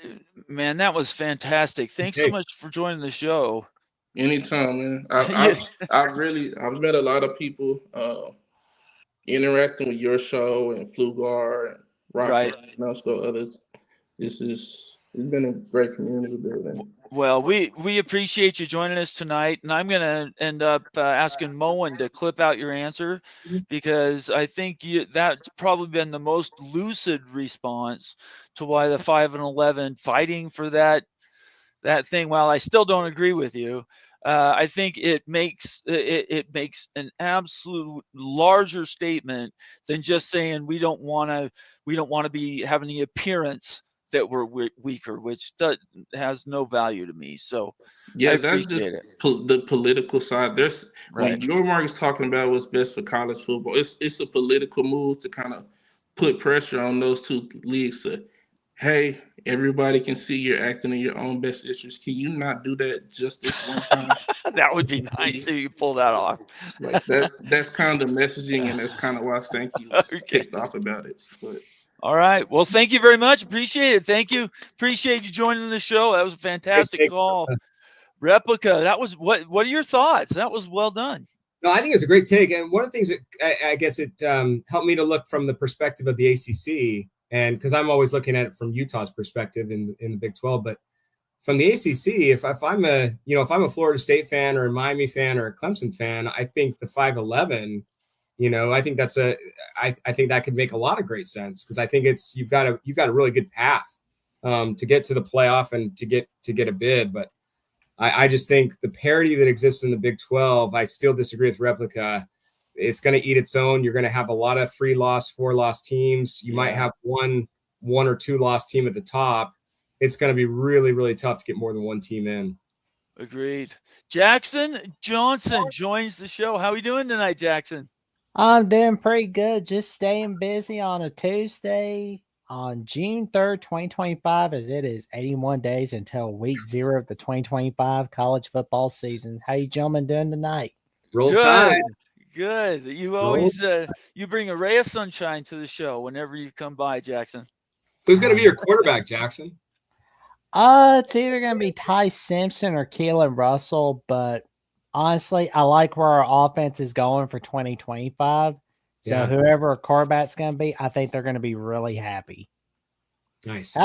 S1: was fantastic. Thanks so much for joining the show.
S3: Anytime, man. I've met a lot of people interacting with your show and Flugar and Rock and also others. It's been a great community building.
S1: Well, we appreciate you joining us tonight, and I'm going to end up asking Moen to clip out your answer because I think that's probably been the most lucid response to why the 5-11 fighting for that thing. While I still don't agree with you, I think it makes an absolute larger statement than just saying we don't want to be having the appearance that we're weaker, which has no value to me. So
S3: yeah, that's just the political side. When your mark is talking about what's best for college football, it's a political move to kind of put pressure on those two leagues to, hey, everybody can see you're acting in your own best interest. Can you not do that just this one time?
S1: That would be nice if you pull that off.
S3: Like that's kind of the messaging, and that's kind of why Sankey was kicked off about it. But
S1: all right. Well, thank you very much. Appreciate it. Thank you. Appreciate you joining the show. That was a fantastic call. Replica. That was what are your thoughts? That was well done.
S2: No, I think it's a great take. And one of the things that I guess it helped me to look from the perspective of the ACC, and because I'm always looking at it from Utah's perspective in the Big 12, but from the ACC, if I'm a Florida State fan or a Miami fan or a Clemson fan, I think the 5-11, I think I think that could make a lot of great sense because I think you've got a really good path to get to the playoff and to get a bid. But I just think the parity that exists in the Big 12, I still disagree with Replica. It's going to eat its own. You're going to have a lot of 3-loss, 4-loss teams. You might have one or two loss team at the top. It's going to be really, really tough to get more than one team in.
S1: Agreed. Jackson Johnson joins the show. How are you doing tonight, Jackson?
S4: I'm doing pretty good. Just staying busy on a Tuesday on June 3rd, 2025, as it is 81 days until week 0 of the 2025 college football season. How you gentlemen doing tonight?
S2: Roll Tide.
S1: Good. You always you bring a ray of sunshine to the show whenever you come by, Jackson.
S2: Who's going to be your quarterback, Jackson?
S4: It's either going to be Ty Simpson or Keelan Russell, but honestly, I like where our offense is going for 2025. So whoever our quarterback's going to be, I think they're going to be really happy.
S2: Nice.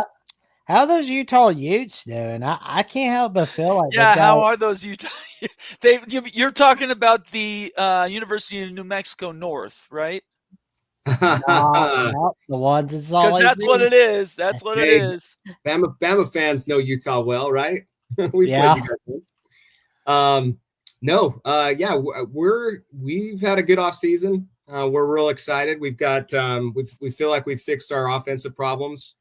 S4: How are those Utah Utes doing? I can't help but feel like
S1: how are those Utah? You're talking about the University of New Mexico North, right?
S4: No, the ones in Salt Lake.
S1: Because that's what it is. That's what it is.
S2: Bama fans know Utah well, right? We played you guys. We've had a good off season. We're real excited. We've got we feel like we've fixed our offensive problems,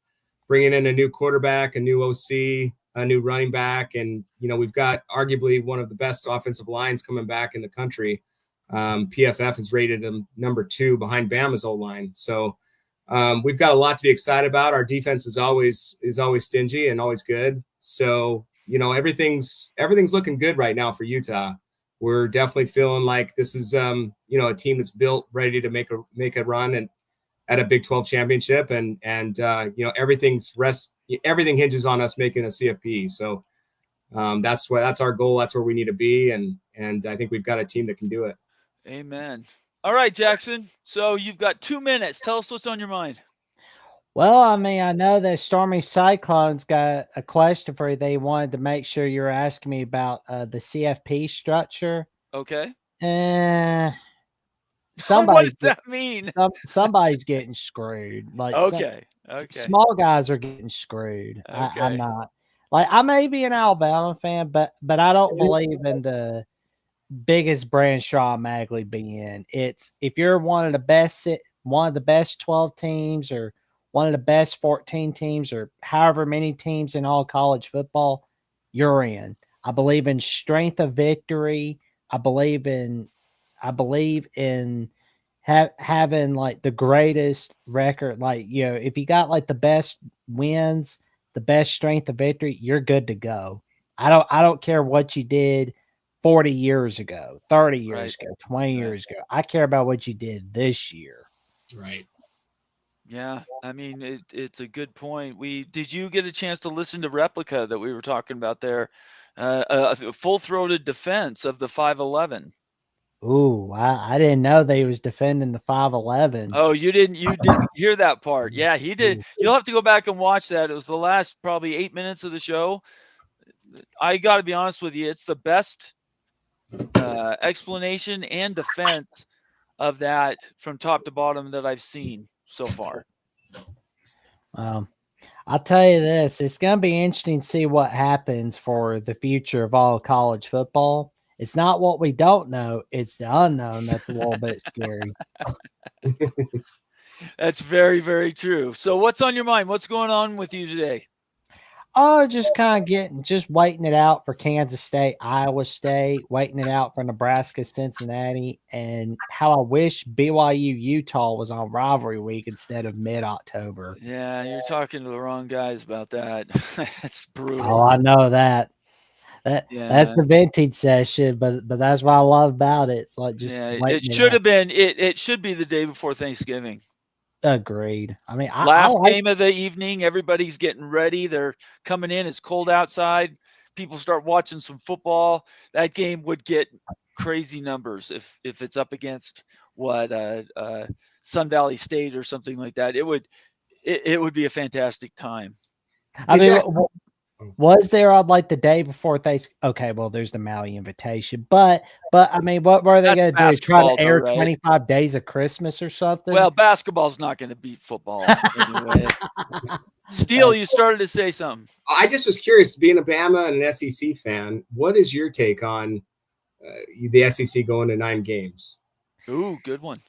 S2: bringing in a new quarterback, a new OC, a new running back, and we've got arguably one of the best offensive lines coming back in the country. PFF has rated him number 2 behind Bama's O-line. So we've got a lot to be excited about. Our defense is always stingy and always good. So, everything's looking good right now for Utah. We're definitely feeling like this is, a team that's built, ready to make a run and at a Big 12 championship. And everything hinges on us making a CFP. So that's our goal. That's where we need to be. And I think we've got a team that can do it.
S1: Amen. All right, Jackson. So you've got 2 minutes. Tell us what's on your mind.
S4: Well, I mean, I know that Stormy Cyclones got a question for you. They wanted to make sure you're asking me about the CFP structure.
S1: Okay.
S4: What
S1: does that mean?
S4: Somebody's getting screwed. Like
S1: okay.
S4: Small guys are getting screwed.
S1: Okay.
S4: I'm not. Like, I may be an Alabama fan, but I don't believe in the biggest brand Sean Magley being. It's if you're one of the best 12 teams or one of the best 14 teams or however many teams in all college football, you're in. I believe in strength of victory. I believe in having like the greatest record. Like, if you got like the best wins, the best strength of victory, you're good to go. I don't care what you did 40 years ago, 30 years ago, 20 years ago. I care about what you did this year.
S2: Right.
S1: Yeah, I mean, it's a good point. Did you get a chance to listen to Replica that we were talking about there? A full-throated defense of the 5'11".
S4: Ooh, I didn't know they was defending the 5'11".
S1: Oh, you didn't hear that part. Yeah, he did. You'll have to go back and watch that. It was the last probably 8 minutes of the show. I got to be honest with you, it's the best explanation and defense of that from top to bottom that I've seen so far.
S4: I'll tell you this, it's going to be interesting to see what happens for the future of all college football. It's not what we don't know, it's the unknown that's a little bit scary.
S1: That's very, very true. So what's on your mind? What's going on with you today?
S4: Oh, just kind of waiting it out for Kansas State, Iowa State, waiting it out for Nebraska, Cincinnati, and how I wish BYU Utah was on rivalry week instead of mid-October.
S1: Yeah, you're talking to the wrong guys about that. That's brutal.
S4: Oh, I know that. That's the vintage session, but that's what I love about it. It's like
S1: it should have been. It should be the day before Thanksgiving.
S4: Agreed. I mean,
S1: last game of the evening, everybody's getting ready. They're coming in. It's cold outside. People start watching some football. That game would get crazy numbers if it's up against Sun Valley State or something like that. It would be a fantastic time.
S4: I mean, was there on like the day before Thanksgiving? Okay, well, there's the Maui invitation, but I mean, what were they going to do? Try to air 25 Days of Christmas or something?
S1: Well, basketball's not going to beat football anyway. Steele, you started to say something.
S2: I just was curious, being a Bama and an SEC fan, what is your take on the SEC going to 9 games?
S1: Ooh, good one.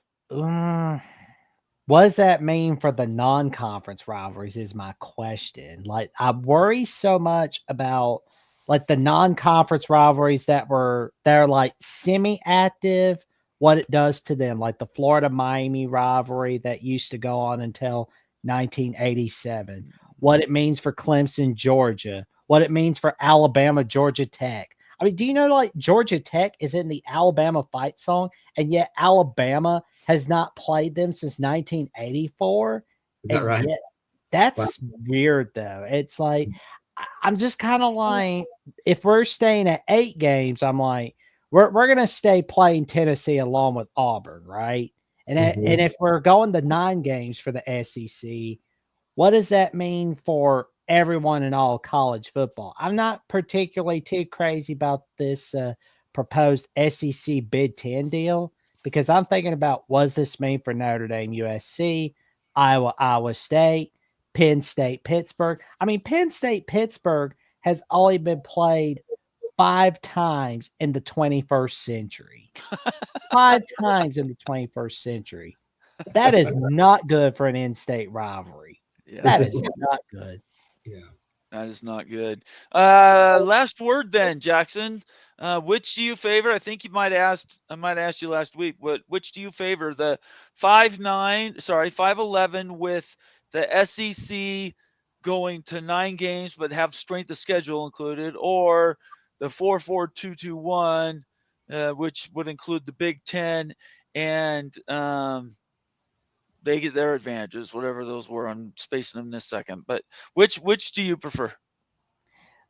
S4: What does that mean for the non-conference rivalries is my question. Like, I worry so much about like the non-conference rivalries they're like semi-active, what it does to them, like the Florida-Miami rivalry that used to go on until 1987, what it means for Clemson, Georgia, what it means for Alabama, Georgia Tech. I mean, do you know, like, Georgia Tech is in the Alabama fight song, and yet Alabama has not played them since 1984?
S2: Is that right?
S4: That's weird, though. It's like, I'm just kind of like, if we're staying at 8 games, I'm like, we're going to stay playing Tennessee along with Auburn, right? And and if we're going to 9 games for the SEC, what does that mean for everyone in all college football? I'm not particularly too crazy about this proposed SEC Big Ten deal, because I'm thinking about, what does this mean for Notre Dame, USC, Iowa State, Penn State, Pittsburgh? I mean, Penn State, Pittsburgh has only been played 5 times in the 21st century. 5 times in the 21st century. That is not good for an in-state rivalry.
S1: Yeah.
S4: That is not good.
S2: Yeah.
S1: That is not good. Last word then, Jackson. Which do you favor? I think I might ask you last week. Which do you favor? The 5'11" with the SEC going to 9 games but have strength of schedule included, or the 4-4-2-2-1, which would include the Big Ten and they get their advantages, whatever those were. I'm spacing them this second. But which do you prefer?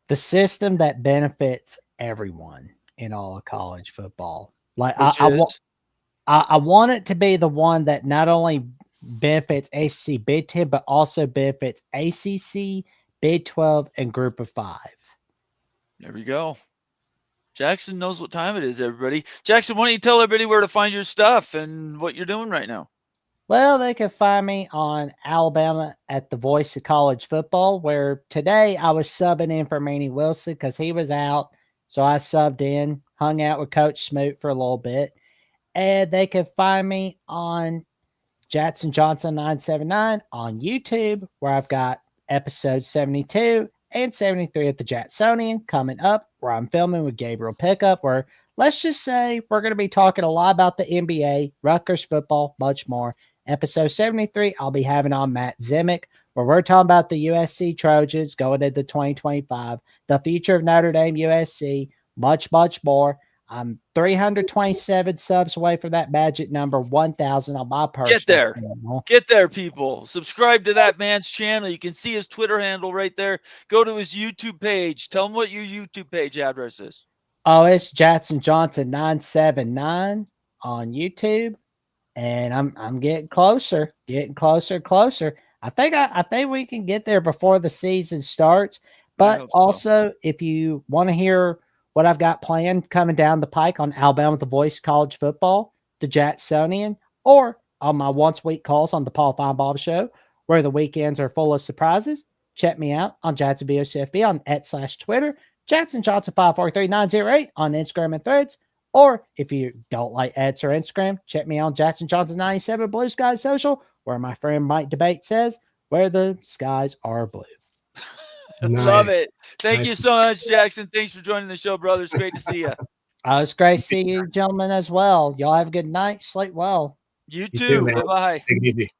S4: The system that benefits everyone in all of college football. Like I want it to be the one that not only benefits ACC, Big Ten, but also benefits ACC, Big 12, and Group of 5.
S1: There we go. Jackson knows what time it is, everybody. Jackson, why don't you tell everybody where to find your stuff and what you're doing right now?
S4: Well, they can find me on Alabama at the Voice of College Football, where today I was subbing in for Manny Wilson because he was out. So I subbed in, hung out with Coach Smoot for a little bit. And they can find me on Jackson Johnson 979 on YouTube, where I've got episodes 72 and 73 at the Jacksonian coming up, where I'm filming with Gabriel Pickup, where let's just say we're going to be talking a lot about the NBA, Rutgers football, much more. Episode 73, I'll be having on Matt Zimick, where we're talking about the USC Trojans going into 2025, the future of Notre Dame USC, much, much more. I'm 327 subs away from that magic number 1,000 on my personal channel.
S1: Get there, people. Subscribe to that man's channel. You can see his Twitter handle right there. Go to his YouTube page. Tell him what your YouTube page address is.
S4: Oh, it's Jackson Johnson 979 on YouTube. And I'm getting closer. I think we can get there before the season starts. But also, if you want to hear what I've got planned coming down the pike on Alabama The Voice College Football, the Jacksonian, or on my once-a-week calls on the Paul Feinbaum Show, where the weekends are full of surprises, check me out on Jackson BOCFB on @/Twitter, Jackson Johnson 543908 on Instagram and Threads. Or if you don't like ads or Instagram, check me out on Jackson Johnson 97 Blue Sky Social, where my friend Mike Debate says, where the skies are blue.
S2: Nice.
S1: Love it. Thank you so much, Jackson. Thanks for joining the show, brother. It's great to see you.
S4: It's great to see you gentlemen as well. Y'all have a good night. Sleep well.
S1: You too. Bye-bye.
S2: Take it easy.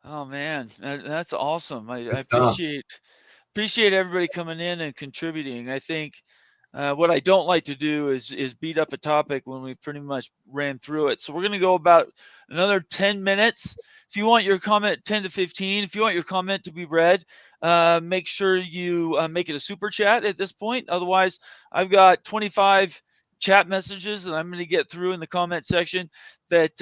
S1: Oh, man. That's awesome. I appreciate everybody coming in and contributing. I think what I don't like to do is beat up a topic when we've pretty much ran through it. So we're going to go about another 10 minutes. If you want your comment, 10 to 15, if you want your comment to be read, make sure you make it a super chat at this point. Otherwise, I've got 25 chat messages that I'm going to get through in the comment section that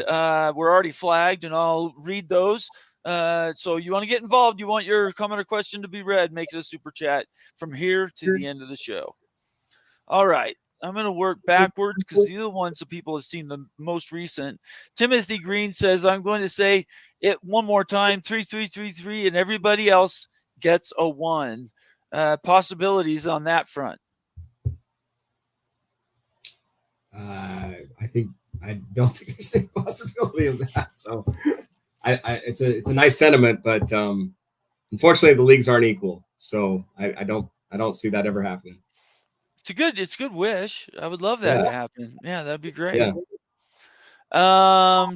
S1: were already flagged, and I'll read those. So you want to get involved, you want your comment or question to be read, make it a super chat from here to the end of the show. All right. I'm going to work backwards because these are the ones that people have seen the most recent. Timothy Green says, I'm going to say it one more time, 3333, and everybody else gets a 1. Possibilities on that front.
S2: I don't think there's any possibility of that. So it's a nice sentiment, but unfortunately the leagues aren't equal. So I don't see that ever happening.
S1: It's a good wish. I would love that to happen. Yeah, that'd be great.
S2: Yeah.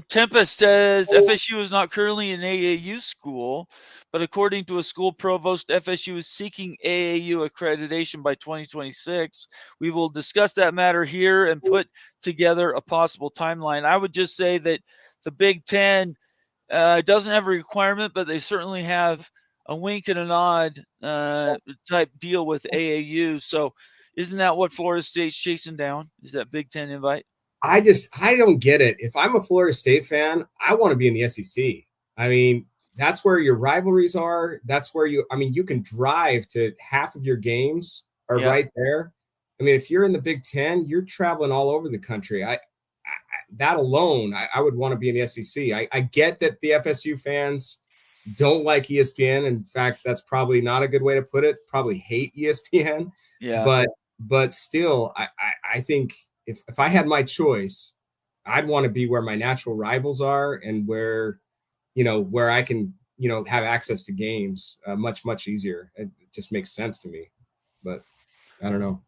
S1: Tempest says FSU is not currently an AAU school, but according to a school provost, FSU is seeking AAU accreditation by 2026. We will discuss that matter here and put together a possible timeline. I would just say that the Big Ten doesn't have a requirement, but they certainly have a wink and a nod type deal with AAU. So isn't that what Florida State's chasing down? Is that Big Ten invite?
S2: I don't get it. If I'm a Florida State fan, I want to be in the SEC. I mean, that's where your rivalries are. That's where you can drive to half of your games are right there. I mean, if you're in the Big Ten, you're traveling all over the country. That alone, I would want to be in the SEC. I get that the FSU fans don't like ESPN. In fact, that's probably not a good way to put it. Probably hate ESPN.
S1: Yeah.
S2: But still, I think if I had my choice, I'd want to be where my natural rivals are and where I can, have access to games much easier. It just makes sense to me, but I don't know.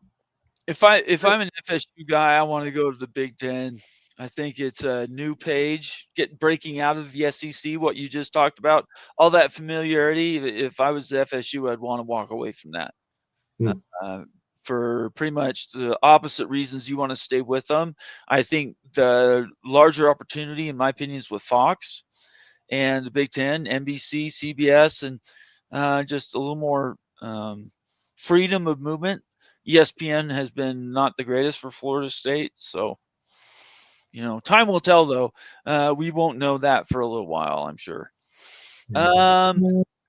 S1: If I'm an FSU guy, I want to go to the Big Ten. I think it's a new page, breaking out of the SEC. What you just talked about, all that familiarity. If I was the FSU, I'd want to walk away from that. For pretty much the opposite reasons you want to stay with them. I think the larger opportunity, in my opinion, is with Fox and the Big Ten, NBC, CBS, and just a little more freedom of movement. ESPN has been not the greatest for Florida State. So, time will tell, though. We won't know that for a little while, I'm sure.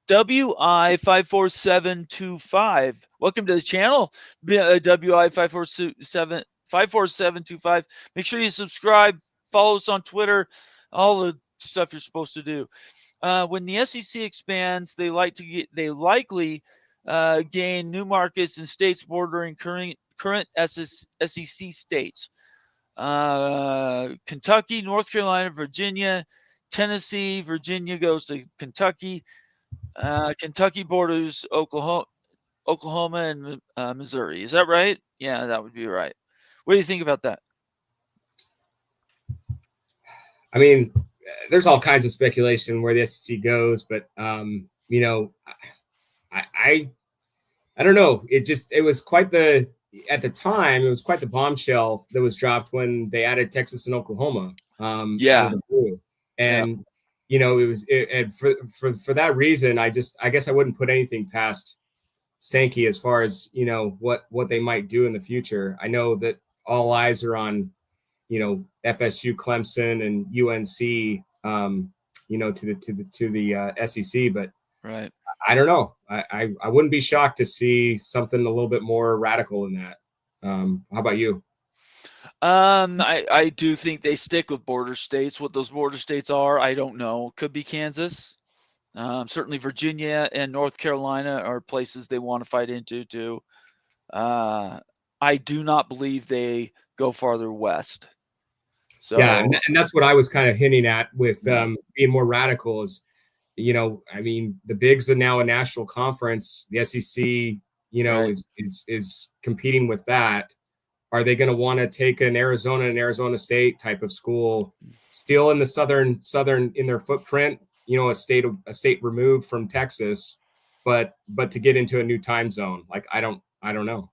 S1: WI54725. Welcome to the channel. WI54725. Make sure you subscribe, follow us on Twitter, all the stuff you're supposed to do. When the SEC expands, they likely gain new markets in states bordering current SEC states. Kentucky, North Carolina, Virginia, Tennessee. Virginia goes to Kentucky. Kentucky borders Oklahoma and Missouri. Is that right? Yeah, that would be right. What do you think about that?
S2: I mean, there's all kinds of speculation where the SEC goes, but I don't know. It was quite the bombshell that was dropped when they added Texas and Oklahoma. And for that reason, I guess I wouldn't put anything past Sankey as far as what they might do in the future. I know that all eyes are on FSU, Clemson, and UNC to the SEC, but
S1: right.
S2: I don't know. I wouldn't be shocked to see something a little bit more radical than that. How about you?
S1: I do think they stick with border states. What those border states are, I don't know. Could be Kansas. Certainly Virginia and North Carolina are places they want to fight into too. I do not believe they go farther west. So
S2: yeah, and that's what I was kind of hinting at with being more radical is, I mean, the Bigs are now a national conference. The SEC, right. is competing with that. Are they going to want to take an Arizona and Arizona State type of school still in the southern in their footprint, a state removed from Texas, but to get into a new time zone? Like, I don't know.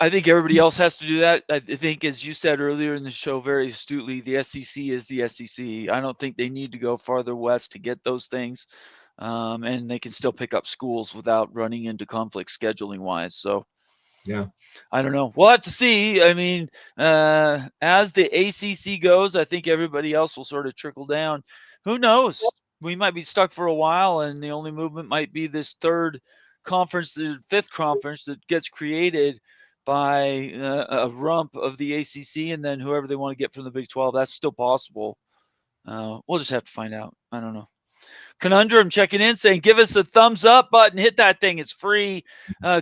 S1: I think everybody else has to do that. I think, as you said earlier in the show very astutely, the SEC is the SEC. I don't think they need to go farther west to get those things. And they can still pick up schools without running into conflict scheduling wise. So,
S2: yeah,
S1: I don't know. We'll have to see. I mean, as the ACC goes, I think everybody else will sort of trickle down. Who knows? We might be stuck for a while, and the only movement might be this third conference, the fifth conference that gets created by a rump of the ACC, and then whoever they want to get from the Big 12. That's still possible. We'll just have to find out. I don't know. Conundrum checking in saying, give us the thumbs up button. Hit that thing. It's free.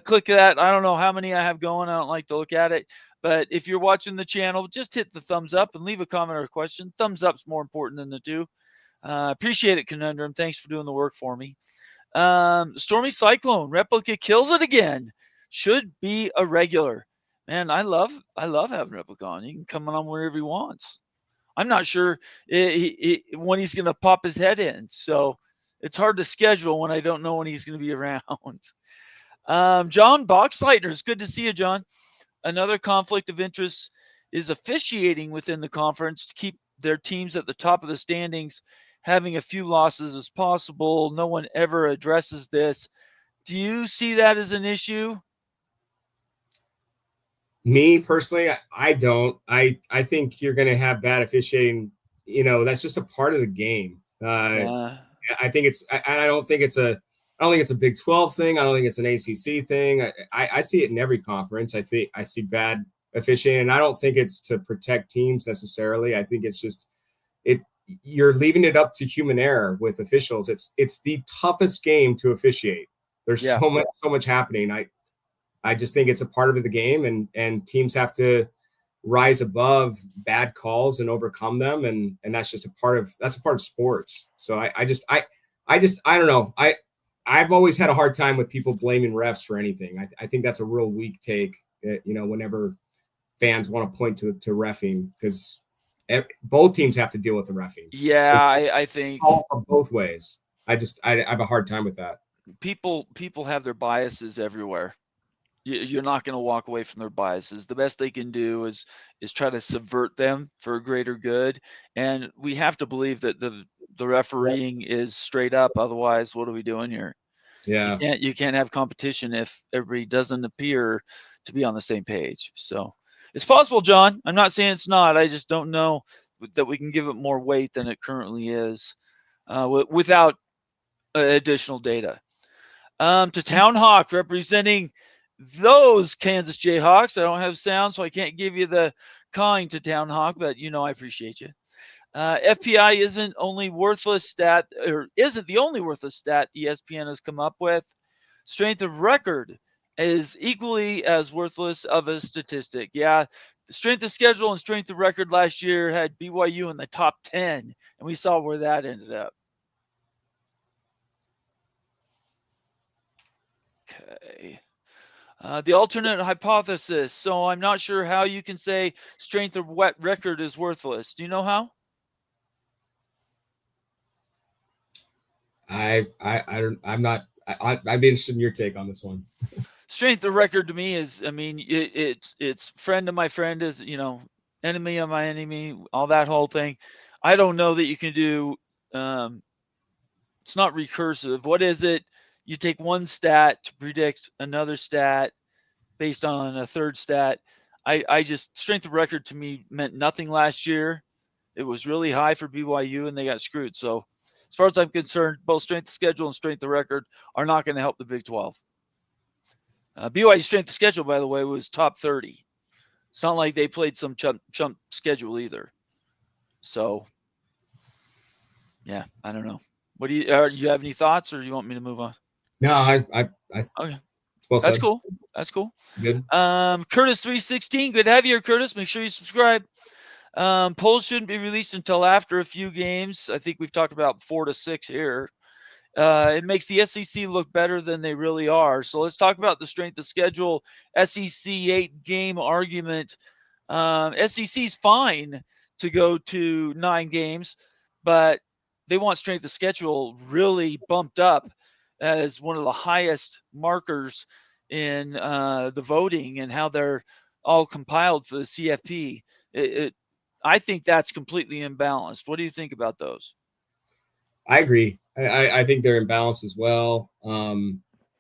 S1: Click that. I don't know how many I have going. I don't like to look at it. But if you're watching the channel, just hit the thumbs up and leave a comment or a question. Thumbs up's more important than the two. Appreciate it, Conundrum. Thanks for doing the work for me. Stormy Cyclone. Replica kills it again. Should be a regular. Man, I love having Replica on. He can come on wherever he wants. I'm not sure when he's going to pop his head in. So it's hard to schedule when I don't know when he's going to be around. John Boxleitner, it's good to see you, John. Another conflict of interest is officiating within the conference to keep their teams at the top of the standings, having a few losses as possible. No one ever addresses this. Do you see that as an issue?
S2: Me personally, I don't. I think you're going to have bad officiating. That's just a part of the game. I think it's. I don't think it's a Big 12 thing. I don't think it's an ACC thing. I see it in every conference. I think I see bad officiating, and I don't think it's to protect teams necessarily. I think it's just you're leaving it up to human error with officials. It's the toughest game to officiate. There's so much happening. I just think it's a part of the game, and teams have to rise above bad calls and overcome them. And that's just a part of sports. So I don't know. I've always had a hard time with people blaming refs for anything. I think that's a real weak take, whenever fans want to point to reffing, because both teams have to deal with the reffing.
S1: Yeah, I think
S2: both ways. I have a hard time with that.
S1: People have their biases everywhere. You're not going to walk away from their biases. The best they can do is try to subvert them for a greater good. And we have to believe that the refereeing is straight up. Otherwise, what are we doing here?
S2: Yeah.
S1: You can't have competition if everybody doesn't appear to be on the same page. So it's possible, John. I'm not saying it's not. I just don't know that we can give it more weight than it currently is without additional data. To Town Hawk, representing those Kansas Jayhawks. I don't have sound, so I can't give you the kind to Town Hawk, but I appreciate you. FPI isn't the only worthless stat ESPN has come up with. Strength of record is equally as worthless of a statistic. Yeah, the strength of schedule and strength of record last year had BYU in the top 10, and we saw where that ended up. Okay. The alternate hypothesis. So I'm not sure how you can say strength of record is worthless. Do you know how?
S2: I'm not. I'd be interested in your take on this one.
S1: Strength of record to me is, it's friend of my friend is, enemy of my enemy, all that whole thing. I don't know that you can do. It's not recursive. What is it? You take one stat to predict another stat based on a third stat. Strength of record to me meant nothing last year. It was really high for BYU and they got screwed. So as far as I'm concerned, both strength of schedule and strength of record are not going to help the Big 12. BYU strength of schedule, by the way, was top 30. It's not like they played some chump schedule either. So, yeah, I don't know. What do you have any thoughts, or do you want me to move on?
S2: No,
S1: okay.
S2: Well
S1: That's
S2: said.
S1: cool. That's cool.
S2: Good.
S1: Curtis 316. Good to have you here, Curtis. Make sure you subscribe. Polls shouldn't be released until after a few games. I think we've talked about 4 to 6 here. It makes the SEC look better than they really are. So let's talk about the strength of schedule SEC 8-game argument. SEC's fine to go to 9 games, but they want strength of schedule really bumped up as one of the highest markers in the voting and how they're all compiled for the CFP. I think that's completely imbalanced. What do you think about those?
S2: I agree. I think they're imbalanced as well.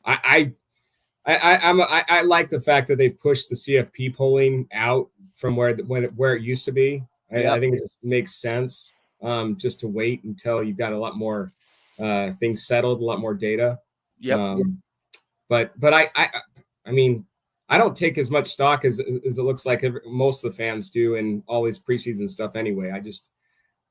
S2: I like the fact that they've pushed the CFP polling out from where it used to be. I think it just makes sense just to wait until you've got a lot more things settled, a lot more data.
S1: Yep.
S2: But I mean, I don't take as much stock as it looks like most of the fans do in all these preseason stuff anyway.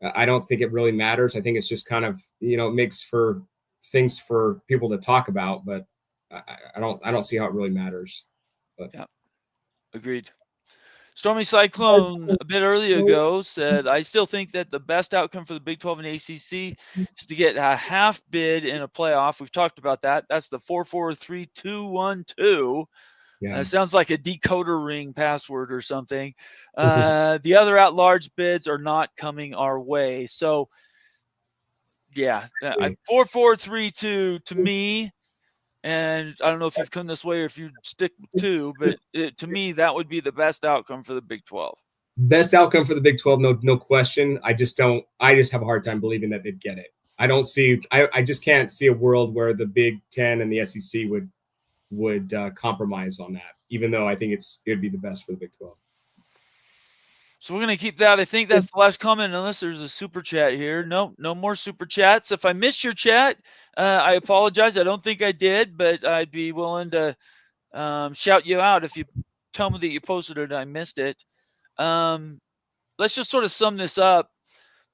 S2: I don't think it really matters. I think it's just kind of, it makes for things for people to talk about, but I don't see how it really matters. But.
S1: Yeah, agreed. Stormy Cyclone a bit earlier ago said, I still think that the best outcome for the Big 12 and ACC is to get a half bid in a playoff. We've talked about that. That's the 4-4-3-2-1-2.
S2: Yeah.
S1: Sounds like a decoder ring password or something. The other at-large bids are not coming our way. So, yeah, 4-4-3-2 to me, and I don't know if you've come this way or if you stick with 2, but to me, that would be the best outcome for the Big 12.
S2: Best outcome for the Big 12, no question. I just have a hard time believing that they'd get it. I just can't see a world where the Big 10 and the SEC would compromise on that, even though I think it'd be the best for the Big 12.
S1: So we're going to keep that. I think that's the last comment, unless there's a super chat here. No more super chats. If I missed your chat, I apologize. I don't think I did, but I'd be willing to shout you out if you tell me that you posted it and I missed it. Let's just sort of sum this up.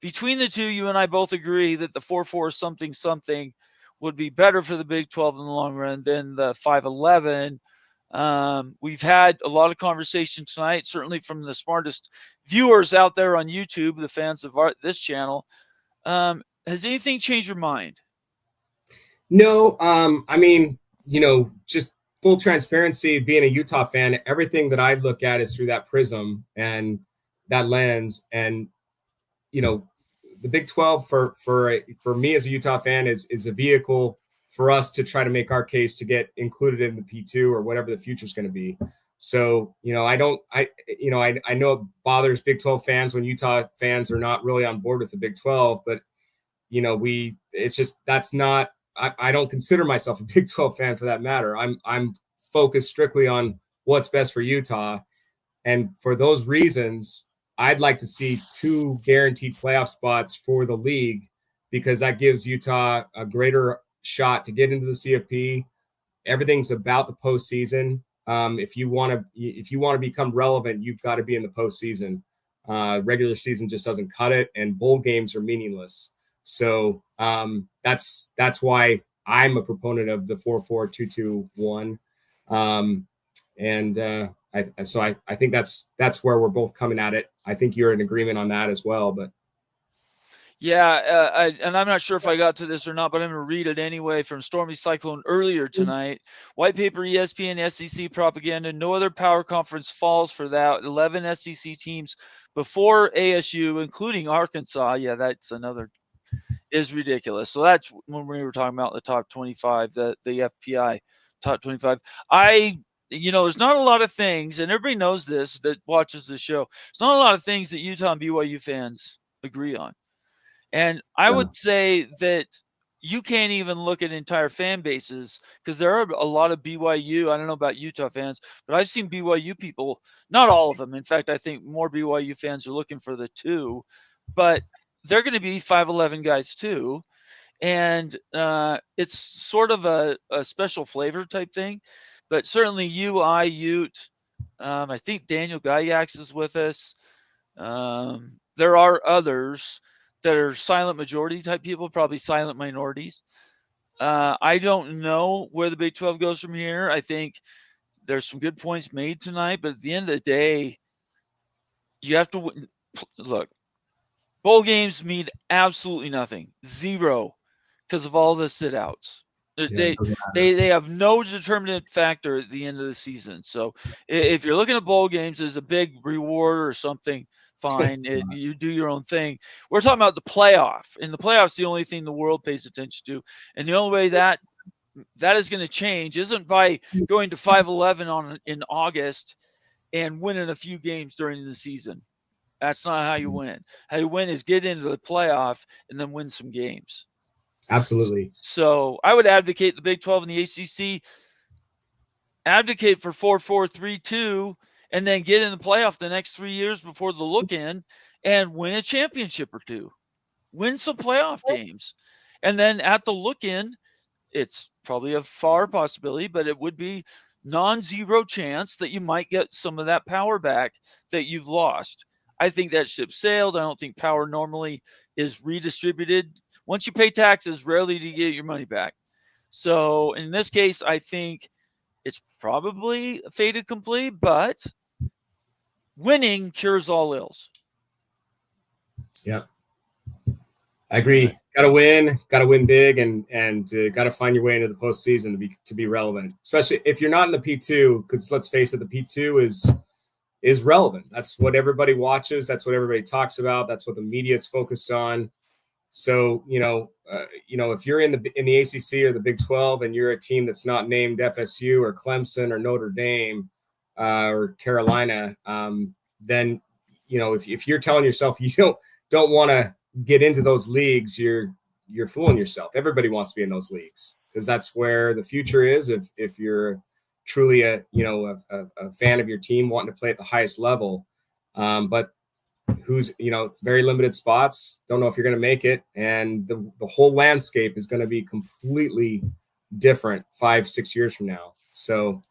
S1: Between the two, you and I both agree that the 4-4 something would be better for the Big 12 in the long run than the 5-11. We've had a lot of conversation tonight, certainly from the smartest viewers out there on YouTube, the fans of this channel. Has anything changed your mind?
S2: No, I mean, just full transparency, being a Utah fan, everything that I look at is through that prism and that lens. And, the Big 12 for me as a Utah fan is a vehicle for us to try to make our case to get included in the P2 or whatever the future is going to be. So, I know it bothers Big 12 fans when Utah fans are not really on board with the Big 12, but I don't consider myself a Big 12 fan for that matter. I'm focused strictly on what's best for Utah. And for those reasons, I'd like to see 2 guaranteed playoff spots for the league, because that gives Utah a greater shot to get into the CFP. Everything's about the postseason. If you want to become relevant, you've got to be in the postseason. Regular season just doesn't cut it, and bowl games are meaningless. So that's why I'm a proponent of the 4-4-2-2-1. I think that's where we're both coming at it. I think you're in agreement on that as well. But
S1: yeah, and I'm not sure if I got to this or not, but I'm going to read it anyway from Stormy Cyclone earlier tonight. White paper, ESPN, SEC propaganda. No other power conference falls for that. 11 SEC teams before ASU, including Arkansas. Yeah, that's another is ridiculous. So that's when we were talking about the top 25, the FPI top 25. There's not a lot of things, and everybody knows this that watches the show. There's not a lot of things that Utah and BYU fans agree on. And I would say that you can't even look at entire fan bases, because there are a lot of BYU. I don't know about Utah fans, but I've seen BYU people, not all of them. In fact, I think more BYU fans are looking for the 2, but they're going to be 5'11" guys too. And it's sort of a special flavor type thing. But certainly Ute. I think Daniel Gayax is with us. There are others that are silent majority type people, probably silent minorities. I don't know where the Big 12 goes from here. I think there's some good points made tonight, but at the end of the day, you have to look. Bowl games mean absolutely nothing, zero, because of all the sit-outs. They have no determinant factor at the end of the season. So if you're looking at bowl games as a big reward or something, fine. You do your own thing. We're talking about the playoff. And the playoff's the only thing the world pays attention to. And the only way that is going to change isn't by going to 5-11 in August and winning a few games during the season. That's not how you win. How you win is get into the playoff and then win some games.
S2: Absolutely.
S1: So I would advocate the Big 12 and the ACC advocate for 4-4-3-2 and then get in the playoff the next 3 years before the look-in and win a championship or 2. Win some playoff games. And then at the look-in, it's probably a far possibility, but it would be non-zero chance that you might get some of that power back that you've lost. I think that ship sailed. I don't think power normally is redistributed. Once you pay taxes, rarely do you get your money back. So in this case, I think it's probably fait accompli, but winning cures all ills.
S2: Yeah, I agree. Got to win big, and got to find your way into the postseason to be relevant, especially if you're not in the P2, because let's face it, the P2 is relevant. That's what everybody watches. That's what everybody talks about. That's what the media is focused on. So, if you're in the ACC or the Big 12 and you're a team that's not named FSU or Clemson or Notre Dame or Carolina, then, if you're telling yourself you don't want to get into those leagues, you're fooling yourself. Everybody wants to be in those leagues because that's where the future is. If you're truly a fan of your team wanting to play at the highest level, but it's very limited spots. Don't know if you're going to make it. And the whole landscape is going to be completely different 5-6 years from now. So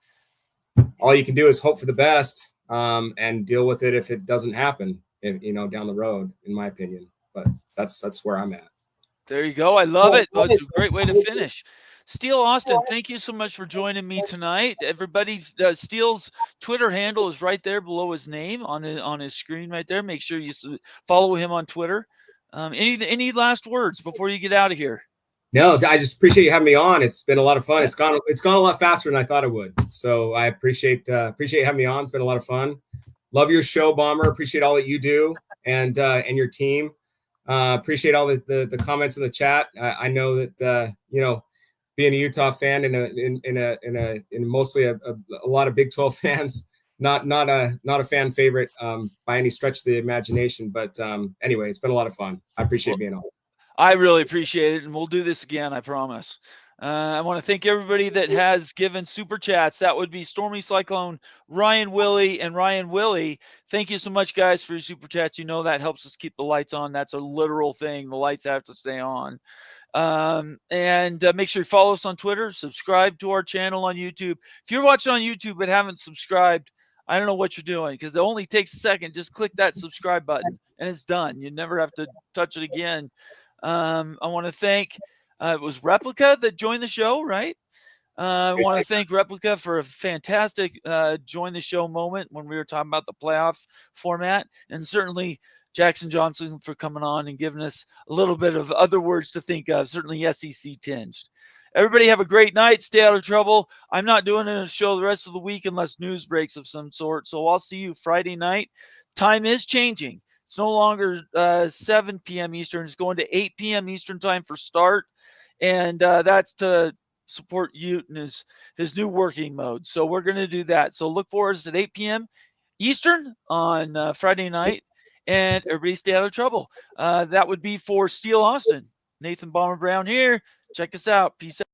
S2: all you can do is hope for the best and deal with it if it doesn't happen, down the road, in my opinion. But that's where I'm at.
S1: There you go. I love it. That's a great way to finish. Steele Austin, thank you so much for joining me tonight. Everybody, Steele's Twitter handle is right there below his name on his screen right there. Make sure you follow him on Twitter. Any last words before you get out of here?
S2: No, I just appreciate you having me on. It's been a lot of fun. It's gone a lot faster than I thought it would. So I appreciate having me on. It's been a lot of fun. Love your show, Bomber. Appreciate all that you do and your team. Appreciate all the comments in the chat. I know that being a Utah fan in mostly a lot of Big 12 fans, not a fan favorite by any stretch of the imagination. But anyway, it's been a lot of fun. I appreciate being on.
S1: I really appreciate it, and we'll do this again, I promise. I want to thank everybody that has given super chats. That would be Stormy Cyclone, Ryan Willie, and Ryan Willie. Thank you so much, guys, for your super chats. You know that helps us keep the lights on. That's a literal thing. The lights have to stay on. And make sure you follow us on Twitter. Subscribe to our channel on YouTube. If you're watching on YouTube but haven't subscribed, I don't know what you're doing, because it only takes a second. Just click that subscribe button, and it's done. You never have to touch it again. I want to thank, it was Replica that joined the show, right? I want to thank Replica for a fantastic join the show moment when we were talking about the playoff format, and certainly Jackson Johnson for coming on and giving us a little bit of other words to think of, certainly SEC tinged. Everybody have a great night. Stay out of trouble. I'm not doing a show the rest of the week unless news breaks of some sort, so I'll see you Friday night. Time is changing. It's no longer 7 p.m. Eastern. It's going to 8 p.m. Eastern time for start. And that's to support Ute in his new working mode. So we're going to do that. So look for us at 8 p.m. Eastern on Friday night. And everybody stay out of trouble. That would be for Steel Austin. Nathan Bomber Brown here. Check us out. Peace out.